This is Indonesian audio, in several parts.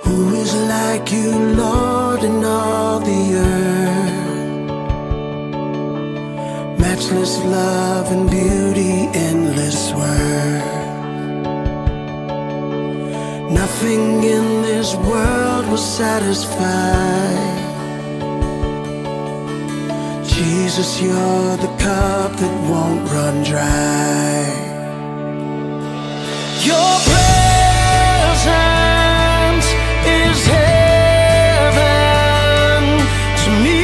Who is like you, Lord, in all the earth? Matchless love and beauty, endless worth. Nothing in this world will satisfy. Jesus, you're the cup that won't run dry. Your presence is heaven to me.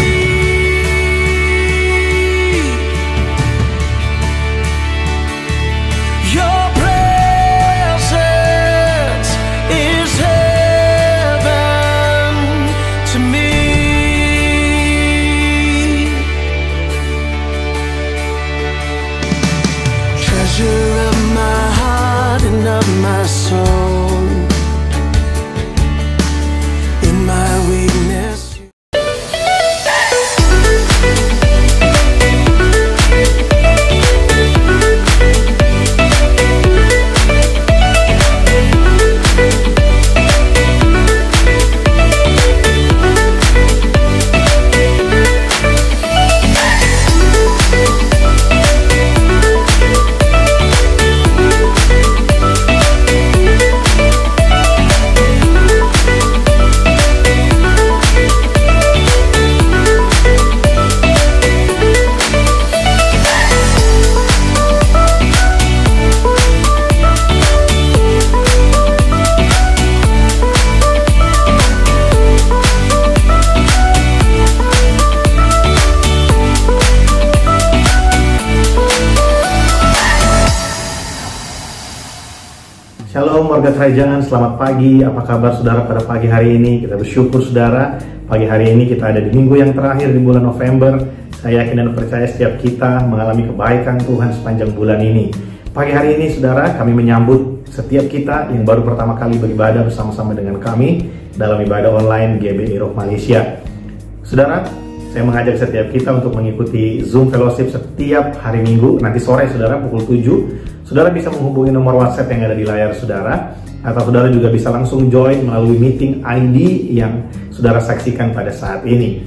Your presence is heaven to me. Treasure of my heart and of my soul. In my weakness, Shalom warga Trajangan, selamat pagi. Apa kabar saudara pada pagi hari ini? Kita bersyukur saudara, pagi hari ini kita ada di minggu yang terakhir di bulan November. Saya yakin dan percaya setiap kita mengalami kebaikan Tuhan sepanjang bulan ini. Pagi hari ini saudara, kami menyambut setiap kita yang baru pertama kali beribadah bersama-sama dengan kami dalam ibadah online GBI Roh Malaysia. Saudara, saya mengajak setiap kita untuk mengikuti Zoom Fellowship setiap hari Minggu. Nanti sore saudara pukul 7. Saudara bisa menghubungi nomor WhatsApp yang ada di layar saudara, atau saudara juga bisa langsung join melalui meeting ID yang saudara saksikan pada saat ini.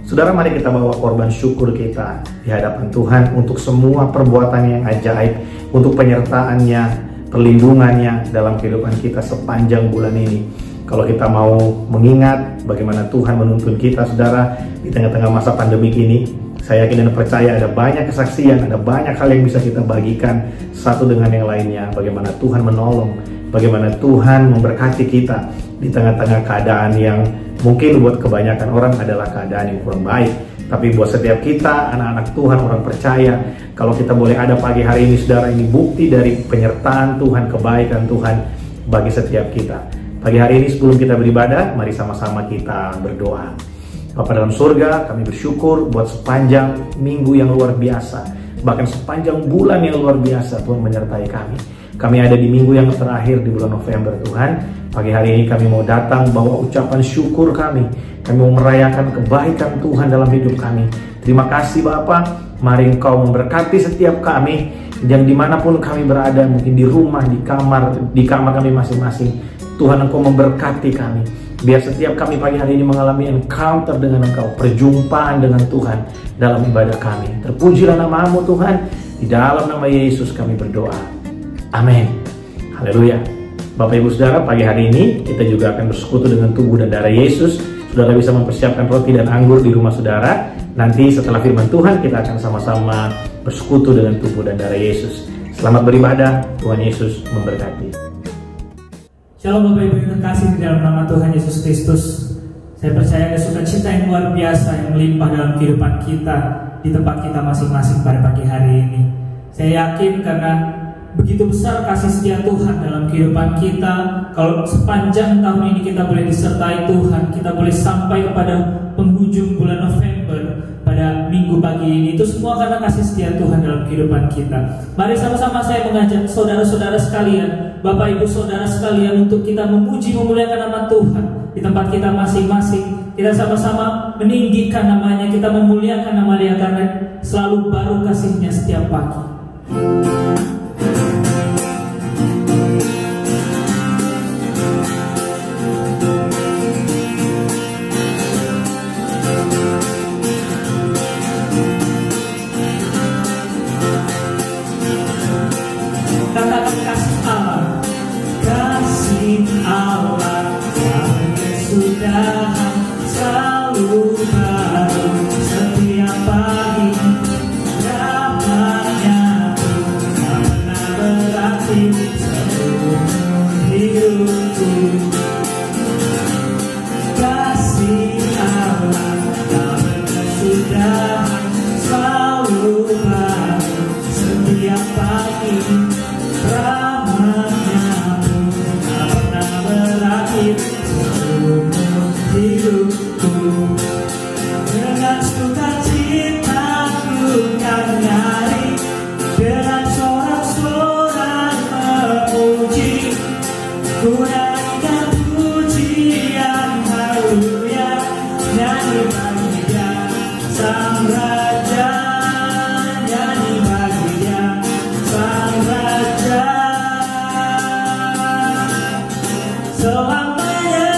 Saudara, mari kita bawa korban syukur kita di hadapan Tuhan untuk semua perbuatan yang ajaib, untuk penyertaannya, perlindungannya dalam kehidupan kita sepanjang bulan ini. Kalau kita mau mengingat bagaimana Tuhan menuntun kita saudara di tengah-tengah masa pandemik ini, saya yakin dan percaya ada banyak kesaksian, ada banyak hal yang bisa kita bagikan satu dengan yang lainnya. Bagaimana Tuhan menolong, bagaimana Tuhan memberkati kita di tengah-tengah keadaan yang mungkin buat kebanyakan orang adalah keadaan yang kurang baik. Tapi buat setiap kita, anak-anak Tuhan, orang percaya, kalau kita boleh ada pagi hari ini saudara, ini bukti dari penyertaan Tuhan, kebaikan Tuhan bagi setiap kita. Pagi hari ini sebelum kita beribadah, mari sama-sama kita berdoa. Bapa dalam surga, kami bersyukur buat sepanjang minggu yang luar biasa, bahkan sepanjang bulan yang luar biasa Tuhan menyertai kami. Kami ada di minggu yang terakhir di bulan November Tuhan. Pagi hari ini kami mau datang bawa ucapan syukur kami. Kami mau merayakan kebaikan Tuhan dalam hidup kami. Terima kasih Bapa. Mari Engkau memberkati setiap kami yang dimanapun kami berada, mungkin di rumah, di kamar kami masing-masing. Tuhan Engkau memberkati kami. Biar setiap kami pagi hari ini mengalami encounter dengan Engkau, perjumpaan dengan Tuhan dalam ibadah kami. Terpujilah nama-Mu Tuhan, di dalam nama Yesus kami berdoa. Amin. Haleluya. Bapak Ibu Saudara, pagi hari ini kita juga akan bersekutu dengan tubuh dan darah Yesus. Saudara bisa mempersiapkan roti dan anggur di rumah saudara. Nanti setelah firman Tuhan kita akan sama-sama bersekutu dengan tubuh dan darah Yesus. Selamat beribadah, Tuhan Yesus memberkati. Shalom Bapak Ibu yang terkasih di dalam nama Tuhan Yesus Kristus. Saya percaya ada sukacita yang luar biasa yang melimpah dalam kehidupan kita di tempat kita masing-masing pada pagi hari ini. Saya yakin karena begitu besar kasih setia Tuhan dalam kehidupan kita. Kalau sepanjang tahun ini kita boleh disertai Tuhan, kita boleh sampai kepada penghujung bulan November pada minggu pagi ini, itu semua karena kasih setia Tuhan dalam kehidupan kita. Mari sama-sama saya mengajak saudara-saudara sekalian, Bapak Ibu Saudara sekalian, untuk kita memuji memuliakan nama Tuhan di tempat kita masing-masing. Kita sama-sama meninggikan namanya, kita memuliakan nama Dia karena selalu baru kasih-Nya setiap pagi. berakhir seumur hidupku. Dengan sukacita ku kan nyanyi, dengan sorak-sorai memuji, ku naikkan pujian haleluya, nyanyi bagi Dia Sang Raja, nyanyi bagi Dia Sang Raja. Selamanya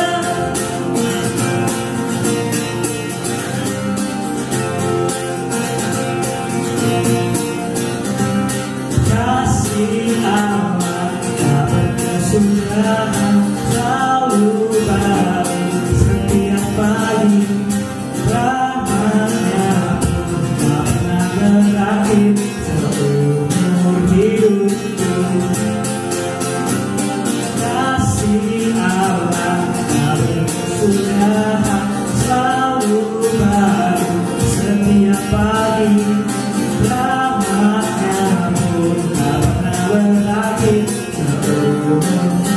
kasih Allah tak berkesudahan, selalu baru setiap pagi. Rahmat-Nya pun tak pernah berakhir seumur hidupku. Kasih Allah tak berkesudahan, selalu baru setiap pagi. Rahmat-Nya pun tak pernah berakhir seumur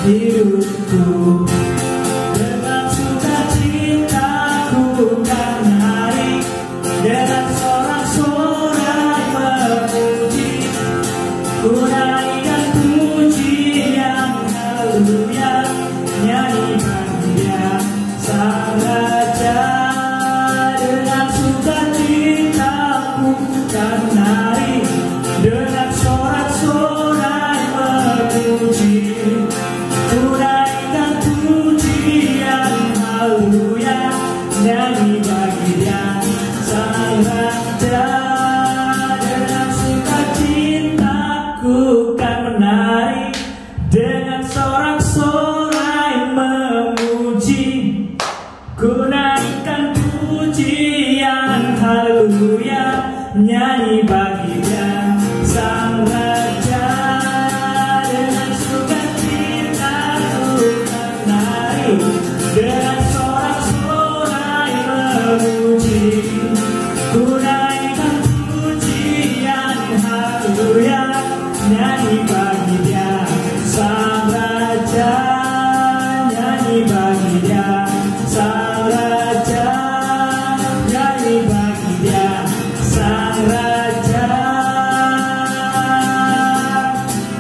hidupku. Dengan sukacita ku kan nyanyi, dengan sorak-sorai memuji, ku naikkan pujian haleluya, nyanyi bagi Dia Sang Raja. Dengan sukacita ku kan nyanyi, dengan sorak-sorai memuji, ku naikkan pujian haleluya, nyanyi bagi Dia Sang Raja. Dengan sukacita ku kan menari, dengan sorak-sorai memuji, ku naikkan pujian haleluya, nyanyi bagi Dia Sang Raja. Dengan sukacita ku kan menari, dengan sorak-sorai memuji, ku naikkan pujian haleluya, nyanyi bagi Dia Sang Raja, nyanyi bagi Dia Sang Raja, nyanyi bagi Dia Sang Raja.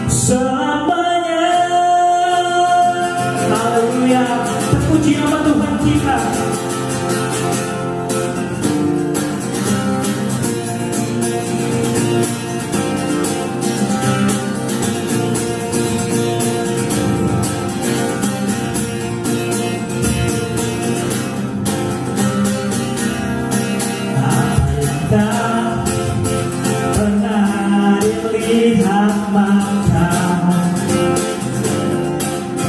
Selamanya, haleluya, terpuji nama Tuhan kita. Tak pernah dilihat mata,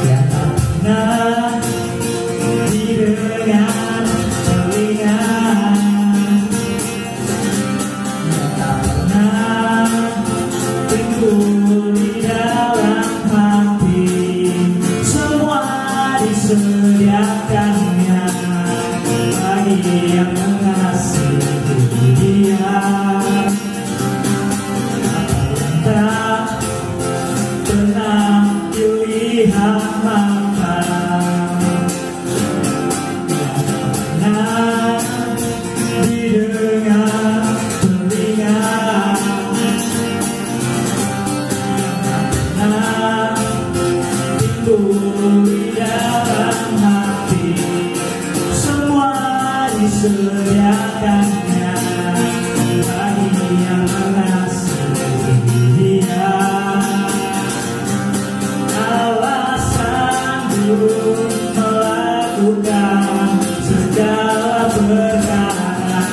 yang tak pernah didengar telinga, yang tak pernah timbul di dalam hati, semua disediakannya bagi yang mengasihi Dia. Apa yang tak pernah dilihat mata, yang tak pernah didengar telinga, yang tak pernah timbul di dalam hati, semua disediakannya bagi yang mengasihi Dia. Allah sanggup melakukan segala perkara,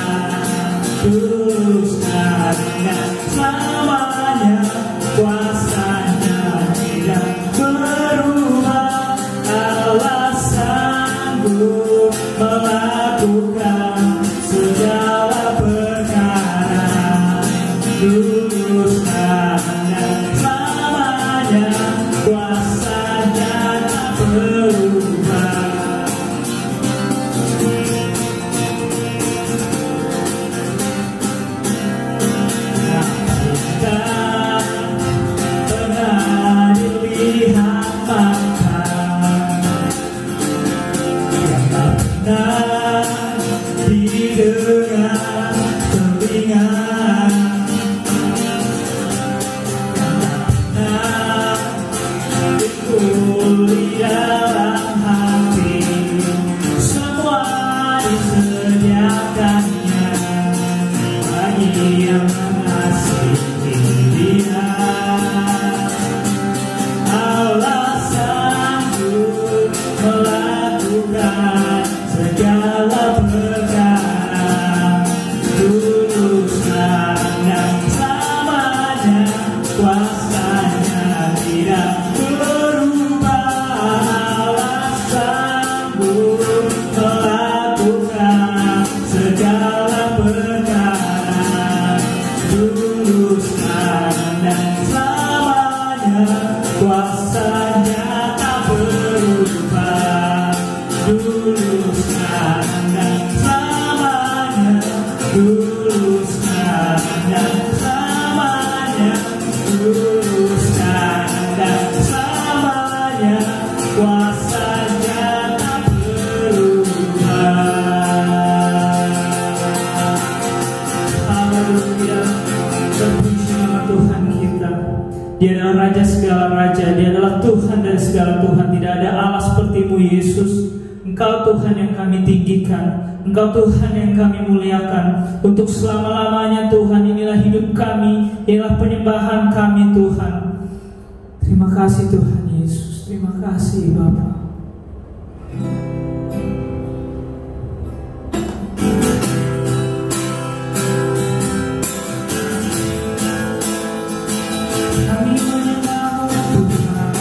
terus karena selamanya kuasa-Nya tidak berubah. Allah sanggup melakukan segala perkara, terus karena selamanya kuasa-Nya tak berubah. Tak pernah dilihat mata, didengar telinga, dipikul di dalam hati, semua disediakannya bagi yang mengasihi Dia. Allah sanggup melakukan segala perkara, tuluslah dan selamanya kuasanya tidak berubah. Allah sanggup melakukan segala perkara, tuluslah dan selamanya kuasanya tak berubah. Tulus dan selamanya, tulus dan selamanya, tulus dan selamanya, kuasanya tak berubah. Haleluya, terpuji nama Tuhan kita. Dia adalah Raja segala raja, Dia adalah Tuhan dari segala Tuhan. Tidak ada Allah seperti-Mu, Yesus. Engkau Tuhan yang kami tinggikan, Engkau Tuhan yang kami muliakan. Untuk selama-lamanya Tuhan, inilah hidup kami, inilah penyembahan kami Tuhan. Terima kasih Tuhan Yesus, terima kasih Bapa. Kami menyembah Tuhan.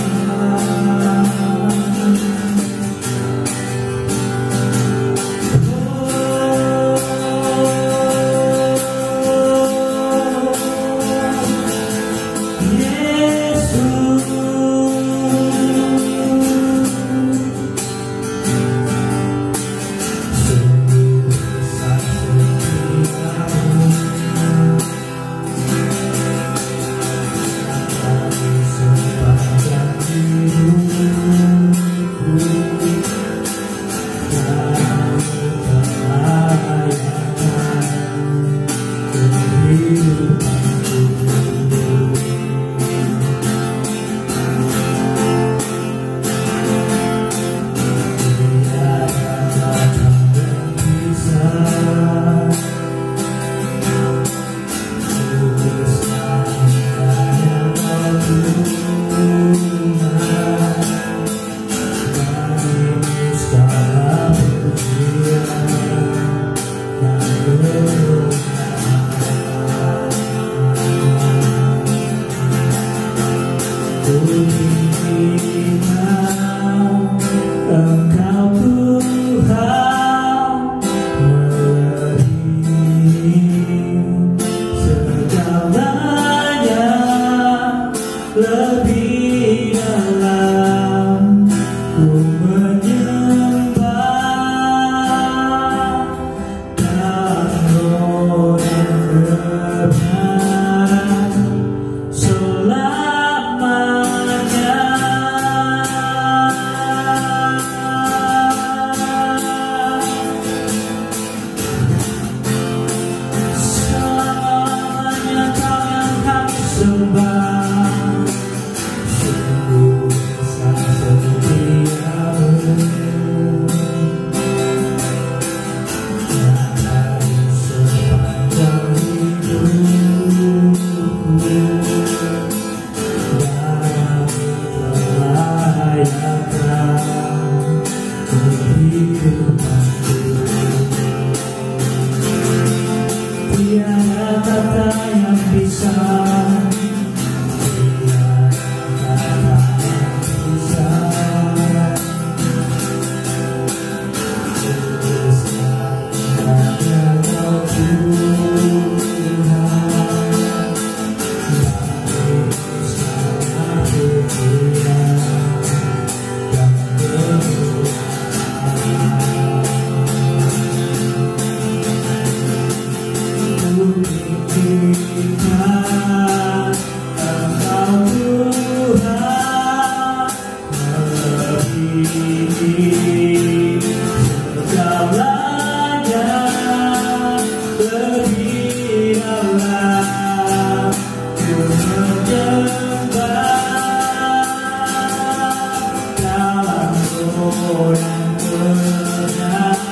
kebenaran,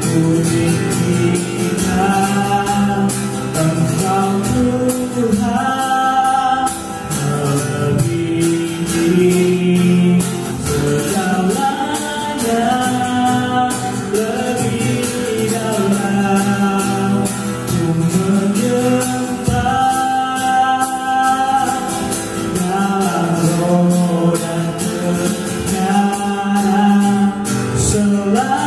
kutinggikan Engkau Tuhan, melebihi segalanya, lebih dalam ku menyembah dalam roh dan kebenaran selamanya.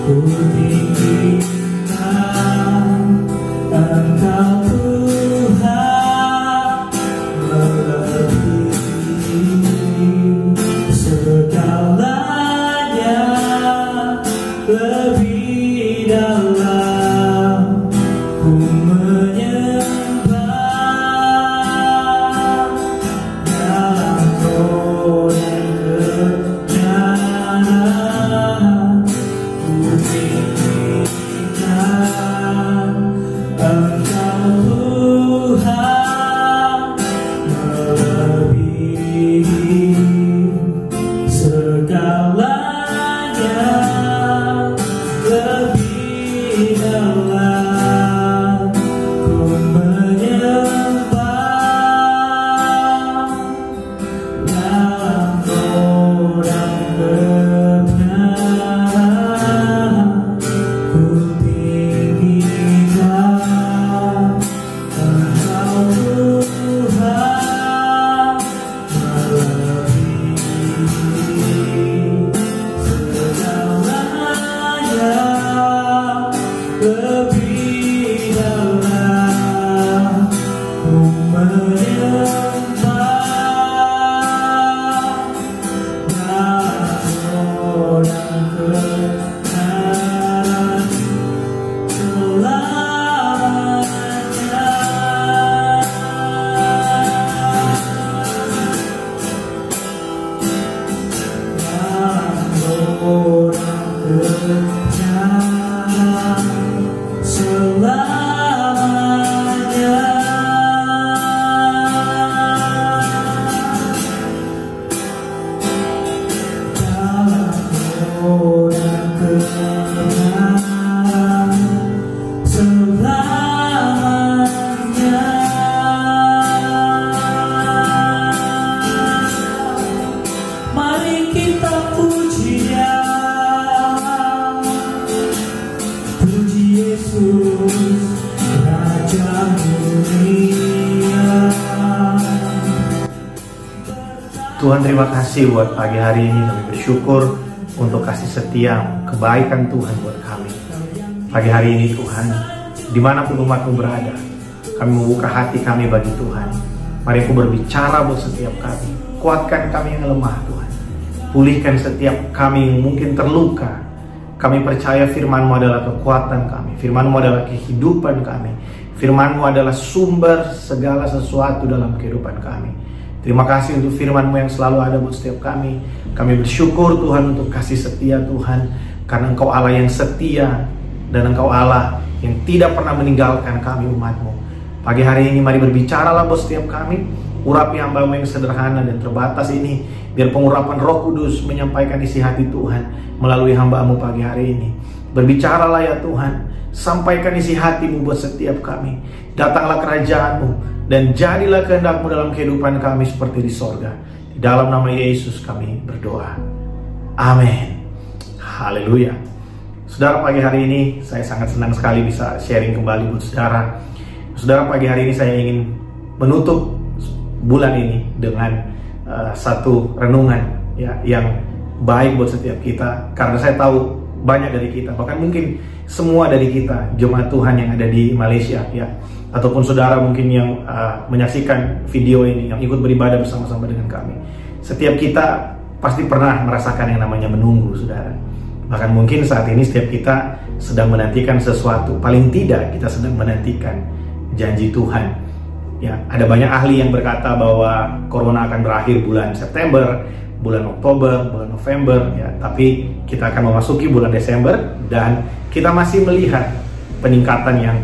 Ku tinggikan Engkau Tuhan, melebihi segalanya, lebih dalam ku menyembah dalam roh dan kebenaran. Ku tinggikan Engkau Tuhan, melebihi segalanya, lebih dalam ku menyembah dalam roh dan kebenaran. Ku tinggikan Engkau Tuhan, melebihi segalanya, lebih dalam ku menyembah dalam roh dan kebenaran selamanya. Dalam roh dan kebenaran selamanya. Dalam roh dan kebenaran selamanya. Mari kita puji Dia, puji Yesus, Raja Mulia. Tuhan, terima kasih buat pagi hari ini. Kami bersyukur untuk kasih setia, kebaikan Tuhan buat kami. Pagi hari ini Tuhan, dimanapun umat-Mu berada, kami membuka hati kami bagi Tuhan. Mari Engkau berbicara buat setiap kami. Kuatkan kami yang lemah Tuhan. Pulihkan setiap kami yang mungkin terluka. Kami percaya firman-Mu adalah kekuatan kami. Firman-Mu adalah kehidupan kami. Firman-Mu adalah sumber segala sesuatu dalam kehidupan kami. Terima kasih untuk firman-Mu yang selalu ada buat setiap kami. Kami bersyukur Tuhan untuk kasih setia Tuhan. Karena Engkau Allah yang setia. Dan Engkau Allah yang tidak pernah meninggalkan kami umat-Mu. Pagi hari ini mari berbicaralah buat setiap kami. Urapi hamba-Mu yang sederhana dan terbatas ini. Biar pengurapan Roh Kudus menyampaikan isi hati Tuhan melalui hamba-Mu pagi hari ini. Berbicaralah ya Tuhan. Sampaikan isi hati-Mu buat setiap kami. Datanglah kerajaan-Mu. Dan jadilah kehendak-Mu dalam kehidupan kami seperti di sorga. Di dalam nama Yesus kami berdoa. Amin. Haleluya. Saudara, pagi hari ini saya sangat senang sekali bisa sharing kembali buat saudara. Saudara, pagi hari ini saya ingin menutup bulan ini dengan satu renungan ya, yang baik buat setiap kita. Karena saya tahu banyak dari kita, bahkan mungkin semua dari kita, jemaat Tuhan yang ada di Malaysia ya, ataupun saudara mungkin yang menyaksikan video ini, yang ikut beribadah bersama-sama dengan kami. Setiap kita pasti pernah merasakan yang namanya menunggu, saudara. Bahkan mungkin saat ini setiap kita sedang menantikan sesuatu. Paling tidak kita sedang menantikan janji Tuhan. Ya, ada banyak ahli yang berkata bahwa corona akan berakhir bulan September, bulan Oktober, bulan November, ya. Tapi kita akan memasuki bulan Desember dan kita masih melihat peningkatan yang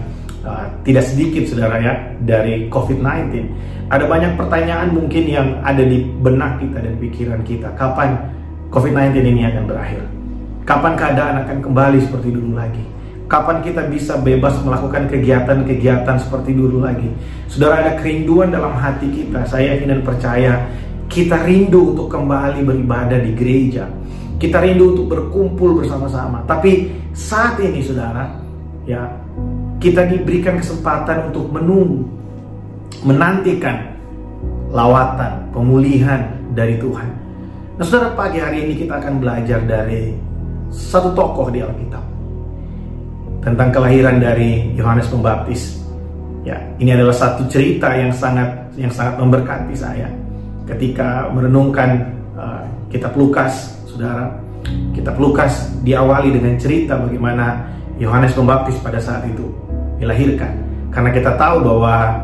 tidak sedikit saudara ya dari COVID-19. Ada banyak pertanyaan mungkin yang ada di benak kita dan pikiran kita. Kapan COVID-19 ini akan berakhir? Kapan keadaan akan kembali seperti dulu lagi? Kapan kita bisa bebas melakukan kegiatan-kegiatan seperti dulu lagi? Saudara, ada kerinduan dalam hati kita. Saya yakin dan percaya kita rindu untuk kembali beribadah di gereja. Kita rindu untuk berkumpul bersama-sama. Tapi saat ini saudara, ya, kita diberikan kesempatan untuk menunggu, menantikan lawatan, pemulihan dari Tuhan. Nah saudara, pagi hari ini kita akan belajar dari satu tokoh di Alkitab tentang kelahiran dari Yohanes Pembaptis. Ya, ini adalah satu cerita yang sangat memberkati saya ketika merenungkan kitab Lukas, saudara. Kitab Lukas diawali dengan cerita bagaimana Yohanes Pembaptis pada saat itu dilahirkan. Karena kita tahu bahwa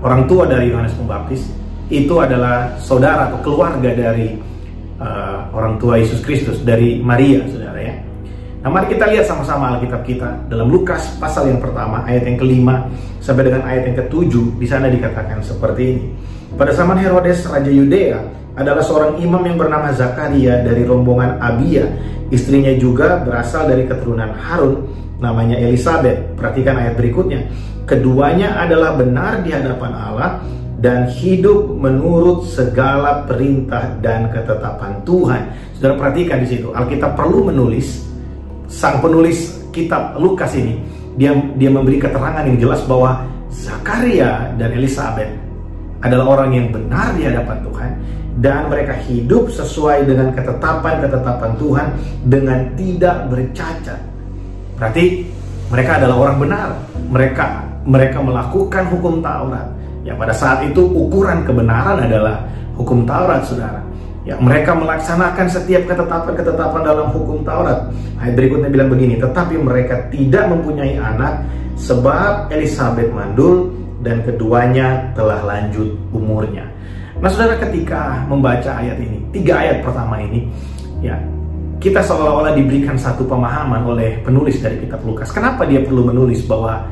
orang tua dari Yohanes Pembaptis itu adalah saudara atau keluarga dari orang tua Yesus Kristus, dari Maria, saudara ya. Nah, mari kita lihat sama-sama Alkitab kita dalam Lukas pasal yang pertama, ayat yang ke-5 sampai dengan ayat yang ke-7. Di sana dikatakan seperti ini. Pada zaman Herodes Raja Yudea, adalah seorang imam yang bernama Zakaria dari rombongan Abia. Istrinya juga berasal dari keturunan Harun, namanya Elisabet. Perhatikan ayat berikutnya. Keduanya adalah benar di hadapan Allah dan hidup menurut segala perintah dan ketetapan Tuhan. Saudara, perhatikan di situ. Alkitab perlu menulis. Sang penulis kitab Lukas ini, dia memberi keterangan yang jelas bahwa Zakaria dan Elisabet adalah orang yang benar di hadapan Tuhan, dan mereka hidup sesuai dengan ketetapan-ketetapan Tuhan dengan tidak bercacat. Berarti mereka adalah orang benar. Mereka melakukan hukum Taurat. Ya, pada saat itu ukuran kebenaran adalah hukum Taurat, saudara. Ya, mereka melaksanakan setiap ketetapan-ketetapan dalam hukum Taurat. Ayat berikutnya bilang begini, tetapi mereka tidak mempunyai anak sebab Elisabet mandul dan keduanya telah lanjut umurnya. Nah saudara, ketika membaca ayat ini, 3 ayat pertama ini, ya, kita seolah-olah diberikan satu pemahaman oleh penulis dari kitab Lukas. Kenapa dia perlu menulis bahwa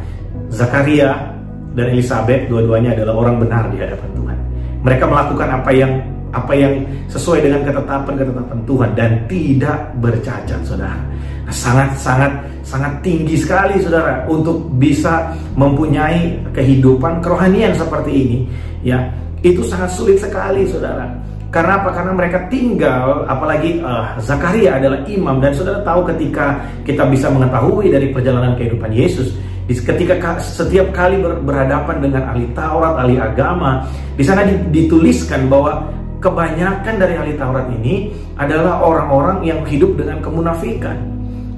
Zakaria dan Elisabet dua-duanya adalah orang benar di hadapan Tuhan. Mereka melakukan apa yang sesuai dengan ketetapan-ketetapan Tuhan dan tidak bercacat, saudara. Nah, sangat tinggi sekali, saudara, untuk bisa mempunyai kehidupan kerohanian seperti ini. Ya, itu sangat sulit sekali, saudara. Karena apa? Karena mereka tinggal, apalagi Zakaria adalah imam, dan saudara tahu ketika kita bisa mengetahui dari perjalanan kehidupan Yesus, ketika setiap kali berhadapan dengan ahli Taurat, ahli agama, di sana dituliskan bahwa kebanyakan dari ahli Taurat ini adalah orang-orang yang hidup dengan kemunafikan.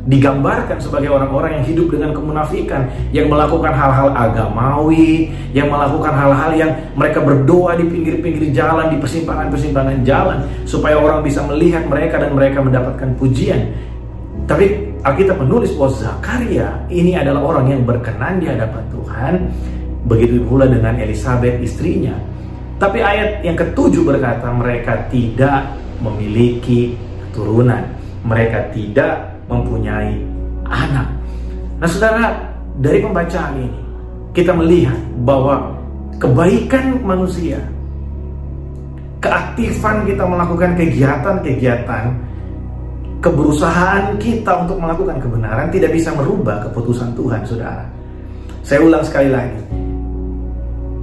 Digambarkan sebagai orang-orang yang hidup dengan kemunafikan, yang melakukan hal-hal agamawi, yang melakukan hal-hal yang mereka berdoa di pinggir-pinggir jalan, di persimpangan-persimpangan jalan, supaya orang bisa melihat mereka dan mereka mendapatkan pujian. Tapi Alkitab menulis bahwa Zakaria ini adalah orang yang berkenan di hadapan Tuhan. Begitu pula dengan Elisabet istrinya. Tapi ayat yang ke-7 berkata mereka tidak memiliki keturunan, mereka tidak mempunyai anak. Nah saudara, dari pembacaan ini kita melihat bahwa kebaikan manusia, keaktifan kita melakukan kegiatan-kegiatan, keberusahaan kita untuk melakukan kebenaran tidak bisa merubah keputusan Tuhan, saudara. Saya ulang sekali lagi,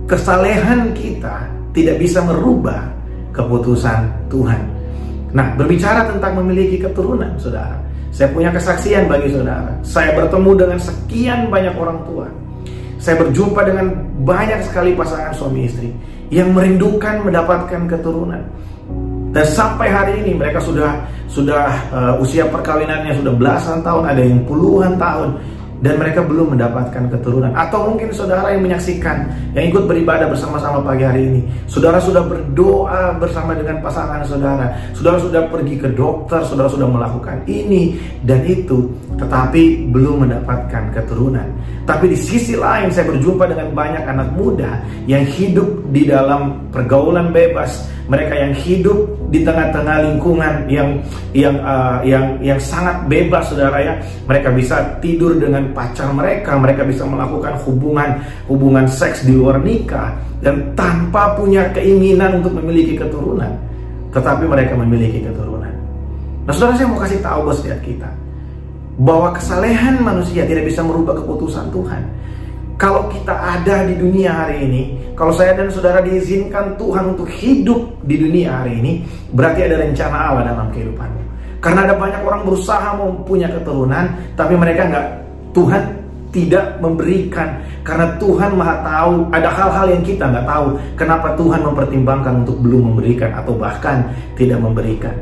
kesalehan kita tidak bisa merubah keputusan Tuhan. Nah, berbicara tentang memiliki keturunan, saudara, saya punya kesaksian bagi saudara. Saya bertemu dengan sekian banyak orang tua. Saya berjumpa dengan banyak sekali pasangan suami istri yang merindukan mendapatkan keturunan. Dan sampai hari ini mereka sudah usia perkawinannya sudah belasan tahun, ada yang puluhan tahun, dan mereka belum mendapatkan keturunan. Atau mungkin saudara yang menyaksikan, yang ikut beribadah bersama-sama pagi hari ini, saudara sudah berdoa bersama dengan pasangan saudara, saudara sudah pergi ke dokter, saudara sudah melakukan ini dan itu, tetapi belum mendapatkan keturunan. Tapi di sisi lain saya berjumpa dengan banyak anak muda yang hidup di dalam pergaulan bebas, mereka yang hidup di tengah-tengah lingkungan yang sangat bebas, saudara ya. Mereka bisa tidur dengan dengan pacar mereka. Mereka bisa melakukan hubungan seks di luar nikah dan tanpa punya keinginan untuk memiliki keturunan, tetapi mereka memiliki keturunan. Nah saudara, saya mau kasih tahu buat setiap kita bahwa kesalehan manusia tidak bisa merubah keputusan Tuhan. Kalau kita ada di dunia hari ini, kalau saya dan saudara diizinkan Tuhan untuk hidup di dunia hari ini, berarti ada rencana Allah dalam kehidupanmu. Karena ada banyak orang berusaha mau punya keturunan, tapi mereka Tuhan tidak memberikan. Karena Tuhan Maha tahu, ada hal-hal yang kita nggak tahu. Kenapa Tuhan mempertimbangkan untuk belum memberikan atau bahkan tidak memberikan.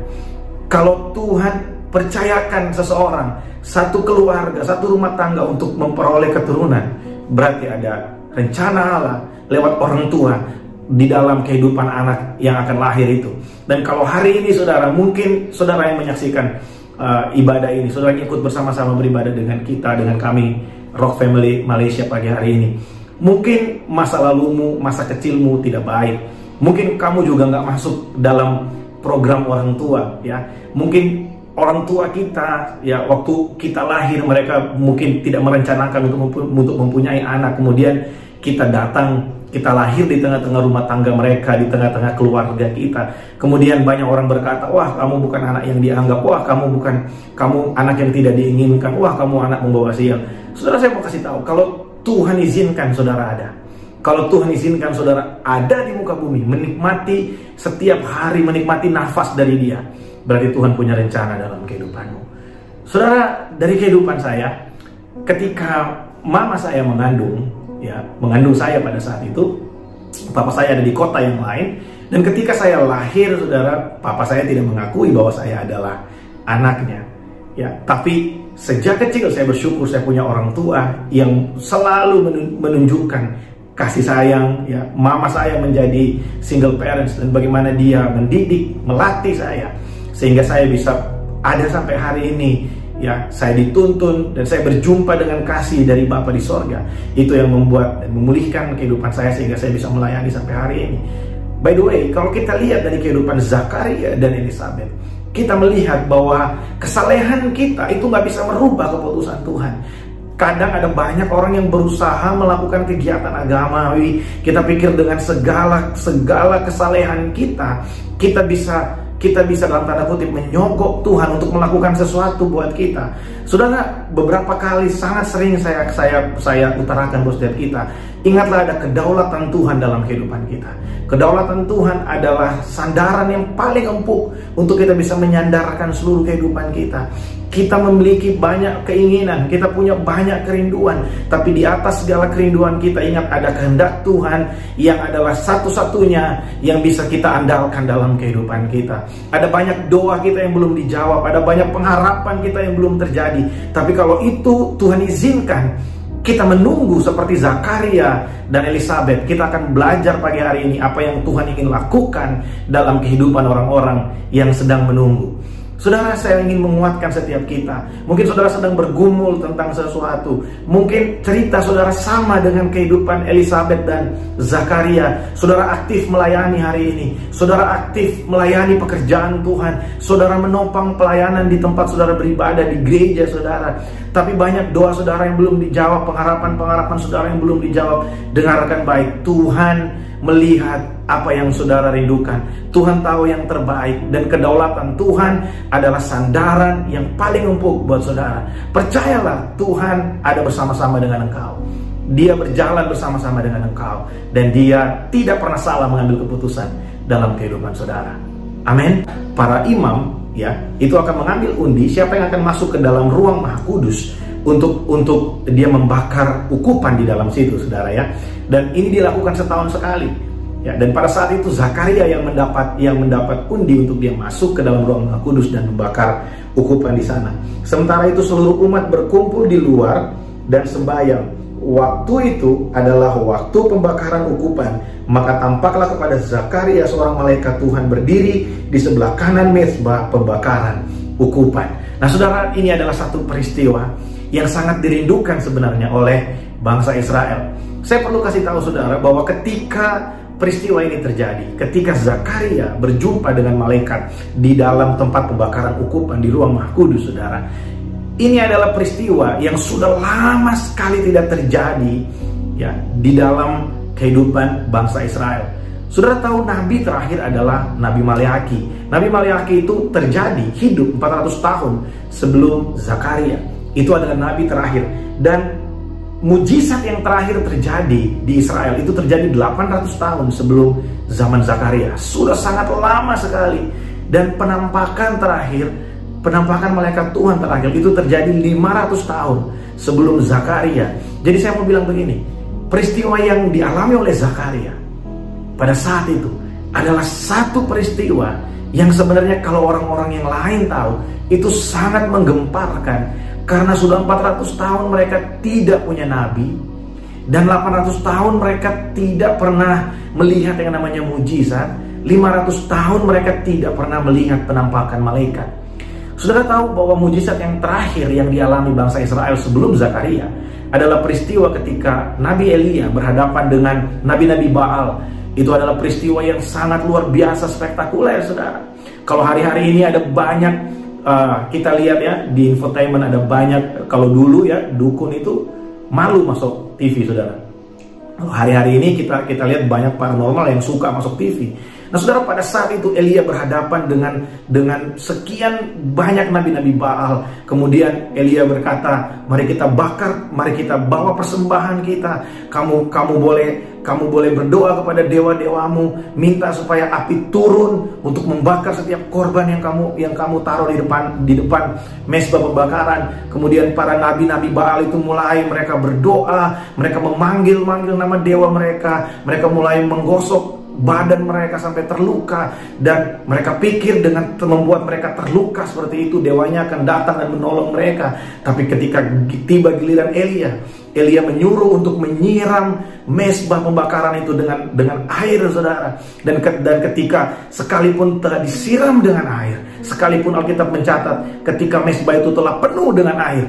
Kalau Tuhan percayakan seseorang, satu keluarga, satu rumah tangga untuk memperoleh keturunan, berarti ada rencana Allah lewat orang tua di dalam kehidupan anak yang akan lahir itu. Dan kalau hari ini saudara, mungkin saudara yang menyaksikan ibadah ini, saudara yang ikut bersama-sama beribadah dengan kita, dengan kami Rock Family Malaysia pagi hari ini, mungkin masa lalumu, masa kecilmu tidak baik. Mungkin kamu juga nggak masuk dalam program orang tua, ya. Mungkin orang tua kita, ya, waktu kita lahir mereka mungkin tidak merencanakan untuk mempunyai anak. Kemudian kita datang, kita lahir di tengah-tengah rumah tangga mereka, di tengah-tengah keluarga kita. Kemudian banyak orang berkata, wah kamu bukan anak yang dianggap, wah kamu anak yang tidak diinginkan, wah kamu anak membawa sial. Saudara, saya mau kasih tahu, kalau Tuhan izinkan saudara ada, kalau Tuhan izinkan saudara ada di muka bumi, menikmati setiap hari, menikmati nafas dari Dia, berarti Tuhan punya rencana dalam kehidupanmu. Saudara, dari kehidupan saya, ketika mama saya mengandung saya pada saat itu, papa saya ada di kota yang lain, dan ketika saya lahir, saudara, papa saya tidak mengakui bahwa saya adalah anaknya, ya. Tapi sejak kecil saya bersyukur saya punya orang tua yang selalu menunjukkan kasih sayang, ya. Mama saya menjadi single parents dan bagaimana dia mendidik, melatih saya sehingga saya bisa ada sampai hari ini, ya. Saya dituntun dan saya berjumpa dengan kasih dari Bapa di sorga. Itu yang membuat dan memulihkan kehidupan saya sehingga saya bisa melayani sampai hari ini. By the way, kalau kita lihat dari kehidupan Zakaria dan Elizabeth, kita melihat bahwa kesalehan kita itu nggak bisa merubah keputusan Tuhan. Kadang ada banyak orang yang berusaha melakukan kegiatan agamawi. Kita pikir dengan segala kesalehan kita bisa dalam tanda kutip menyogok Tuhan untuk melakukan sesuatu buat kita. Saudara, beberapa kali sangat sering saya utarakan buat setiap kita, ingatlah ada kedaulatan Tuhan dalam kehidupan kita. Kedaulatan Tuhan adalah sandaran yang paling empuk untuk kita bisa menyandarkan seluruh kehidupan kita. Kita memiliki banyak keinginan, kita punya banyak kerinduan, tapi di atas segala kerinduan kita ingat ada kehendak Tuhan yang adalah satu-satunya yang bisa kita andalkan dalam kehidupan kita. Ada banyak doa kita yang belum dijawab, ada banyak pengharapan kita yang belum terjadi, tapi kalau itu Tuhan izinkan, kita menunggu seperti Zakaria dan Elizabeth. Kita akan belajar pagi hari ini apa yang Tuhan ingin lakukan dalam kehidupan orang-orang yang sedang menunggu. Saudara, saya ingin menguatkan setiap kita. Mungkin saudara sedang bergumul tentang sesuatu. Mungkin cerita saudara sama dengan kehidupan Elizabeth dan Zakaria. Saudara aktif melayani hari ini. Saudara aktif melayani pekerjaan Tuhan. Saudara menopang pelayanan di tempat saudara beribadah, di gereja saudara. Tapi banyak doa saudara yang belum dijawab, pengharapan saudara yang belum dijawab. Dengarkan baik, Tuhan melihat apa yang saudara rindukan. Tuhan tahu yang terbaik, dan kedaulatan Tuhan adalah sandaran yang paling empuk buat saudara. Percayalah, Tuhan ada bersama-sama dengan engkau. Dia berjalan bersama-sama dengan engkau, dan Dia tidak pernah salah mengambil keputusan dalam kehidupan saudara. Amin. Para imam, ya, itu akan mengambil undi siapa yang akan masuk ke dalam ruang Maha Kudus untuk dia membakar ukupan di dalam situ, saudara, ya. Dan ini dilakukan setahun sekali, ya. Dan pada saat itu Zakaria yang mendapat undi untuk dia masuk ke dalam ruang Maha Kudus dan membakar ukupan di sana. Sementara itu seluruh umat berkumpul di luar dan sembahyang. Waktu itu adalah waktu pembakaran ukupan. Maka tampaklah kepada Zakaria seorang malaikat Tuhan berdiri di sebelah kanan mezbah pembakaran ukupan. Nah, saudara, ini adalah satu peristiwa yang sangat dirindukan sebenarnya oleh bangsa Israel. Saya perlu kasih tahu saudara bahwa ketika peristiwa ini terjadi, ketika Zakaria berjumpa dengan malaikat di dalam tempat pembakaran ukupan di ruang Maha Kudus, saudara, Ini adalah peristiwa yang sudah lama sekali tidak terjadi ya di dalam kehidupan bangsa Israel. Saudara tahu nabi terakhir adalah Nabi Maleaki. Nabi Maleaki itu terjadi hidup 400 tahun sebelum Zakaria. Itu adalah nabi terakhir. Dan mujizat yang terakhir terjadi di Israel itu terjadi 800 tahun sebelum zaman Zakaria. Sudah sangat lama sekali. Dan penampakan terakhir, penampakan malaikat Tuhan terakhir itu terjadi 500 tahun sebelum Zakaria. Jadi saya mau bilang begini, peristiwa yang dialami oleh Zakaria pada saat itu adalah satu peristiwa yang sebenarnya kalau orang-orang yang lain tahu itu sangat menggemparkan. Karena sudah 400 tahun mereka tidak punya nabi, dan 800 tahun mereka tidak pernah melihat yang namanya mujizat. 500 tahun mereka tidak pernah melihat penampakan malaikat. Saudara tahu bahwa mujizat yang terakhir yang dialami bangsa Israel sebelum Zakaria adalah peristiwa ketika Nabi Elia berhadapan dengan nabi-nabi Baal. Itu adalah peristiwa yang sangat luar biasa spektakuler, saudara. Kalau hari-hari ini ada banyak, kita lihat ya di infotainment ada banyak. Kalau dulu ya dukun itu malu masuk TV, saudara. Hari-hari ini kita lihat banyak paranormal yang suka masuk TV. Nah saudara, pada saat itu Elia berhadapan dengan sekian banyak nabi-nabi Baal. Kemudian Elia berkata, mari kita bakar, mari kita bawa persembahan kita. Kamu boleh berdoa kepada dewa-dewamu, minta supaya api turun untuk membakar setiap korban yang kamu taruh di depan mezbah pembakaran. Kemudian para nabi-nabi Baal itu mulai mereka berdoa, mereka memanggil nama dewa mereka mulai menggosok badan mereka sampai terluka, dan mereka pikir dengan membuat mereka terluka seperti itu dewanya akan datang dan menolong mereka. Tapi ketika tiba giliran Elia menyuruh untuk menyiram mezbah pembakaran itu dengan air, saudara. Dan ketika sekalipun telah disiram dengan air, sekalipun Alkitab mencatat ketika mezbah itu telah penuh dengan air,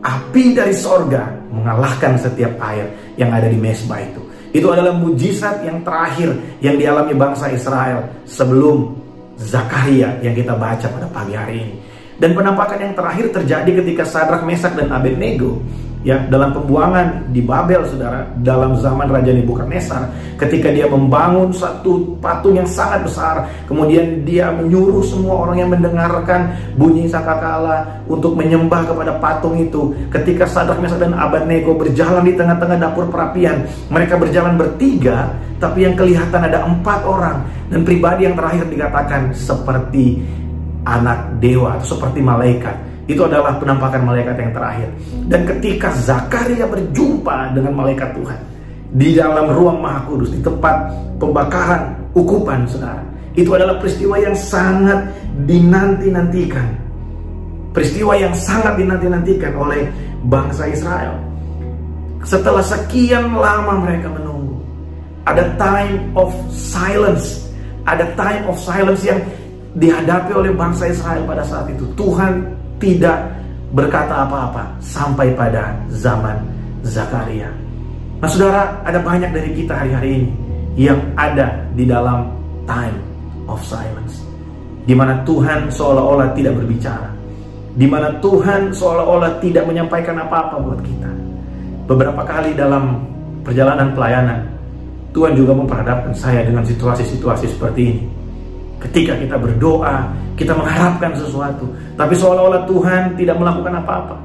api dari sorga mengalahkan setiap air yang ada di mezbah itu. Itu adalah mujizat yang terakhir yang dialami bangsa Israel sebelum Zakaria yang kita baca pada pagi hari ini. Dan penampakan yang terakhir terjadi ketika Sadrak, Mesak, dan Abednego ya dalam pembuangan di Babel, saudara, dalam zaman Raja Nebukadnezar, ketika dia membangun satu patung yang sangat besar, kemudian dia menyuruh semua orang yang mendengarkan bunyi sangkakala untuk menyembah kepada patung itu. Ketika Sadrak, Mesak, dan Abednego berjalan di tengah-tengah dapur perapian, mereka berjalan bertiga, tapi yang kelihatan ada 4 orang, dan pribadi yang terakhir dikatakan seperti anak dewa atau seperti malaikat. Itu adalah penampakan malaikat yang terakhir. Dan ketika Zakaria berjumpa dengan malaikat Tuhan di dalam ruang Maha Kudus, di tempat pembakaran ukupan, saudara, itu adalah peristiwa yang sangat dinanti-nantikan. Peristiwa yang sangat dinanti-nantikan oleh bangsa Israel. Setelah sekian lama mereka menunggu, ada time of silence. Ada time of silence yang dihadapi oleh bangsa Israel pada saat itu. Tuhan tidak berkata apa-apa sampai pada zaman Zakaria. Nah saudara, ada banyak dari kita hari-hari ini yang ada di dalam time of silence, di mana Tuhan seolah-olah tidak berbicara, di mana Tuhan seolah-olah tidak menyampaikan apa-apa buat kita. Beberapa kali dalam perjalanan pelayanan, Tuhan juga memperhadapkan saya dengan situasi-situasi seperti ini. Ketika kita berdoa, kita mengharapkan sesuatu, tapi seolah-olah Tuhan tidak melakukan apa-apa.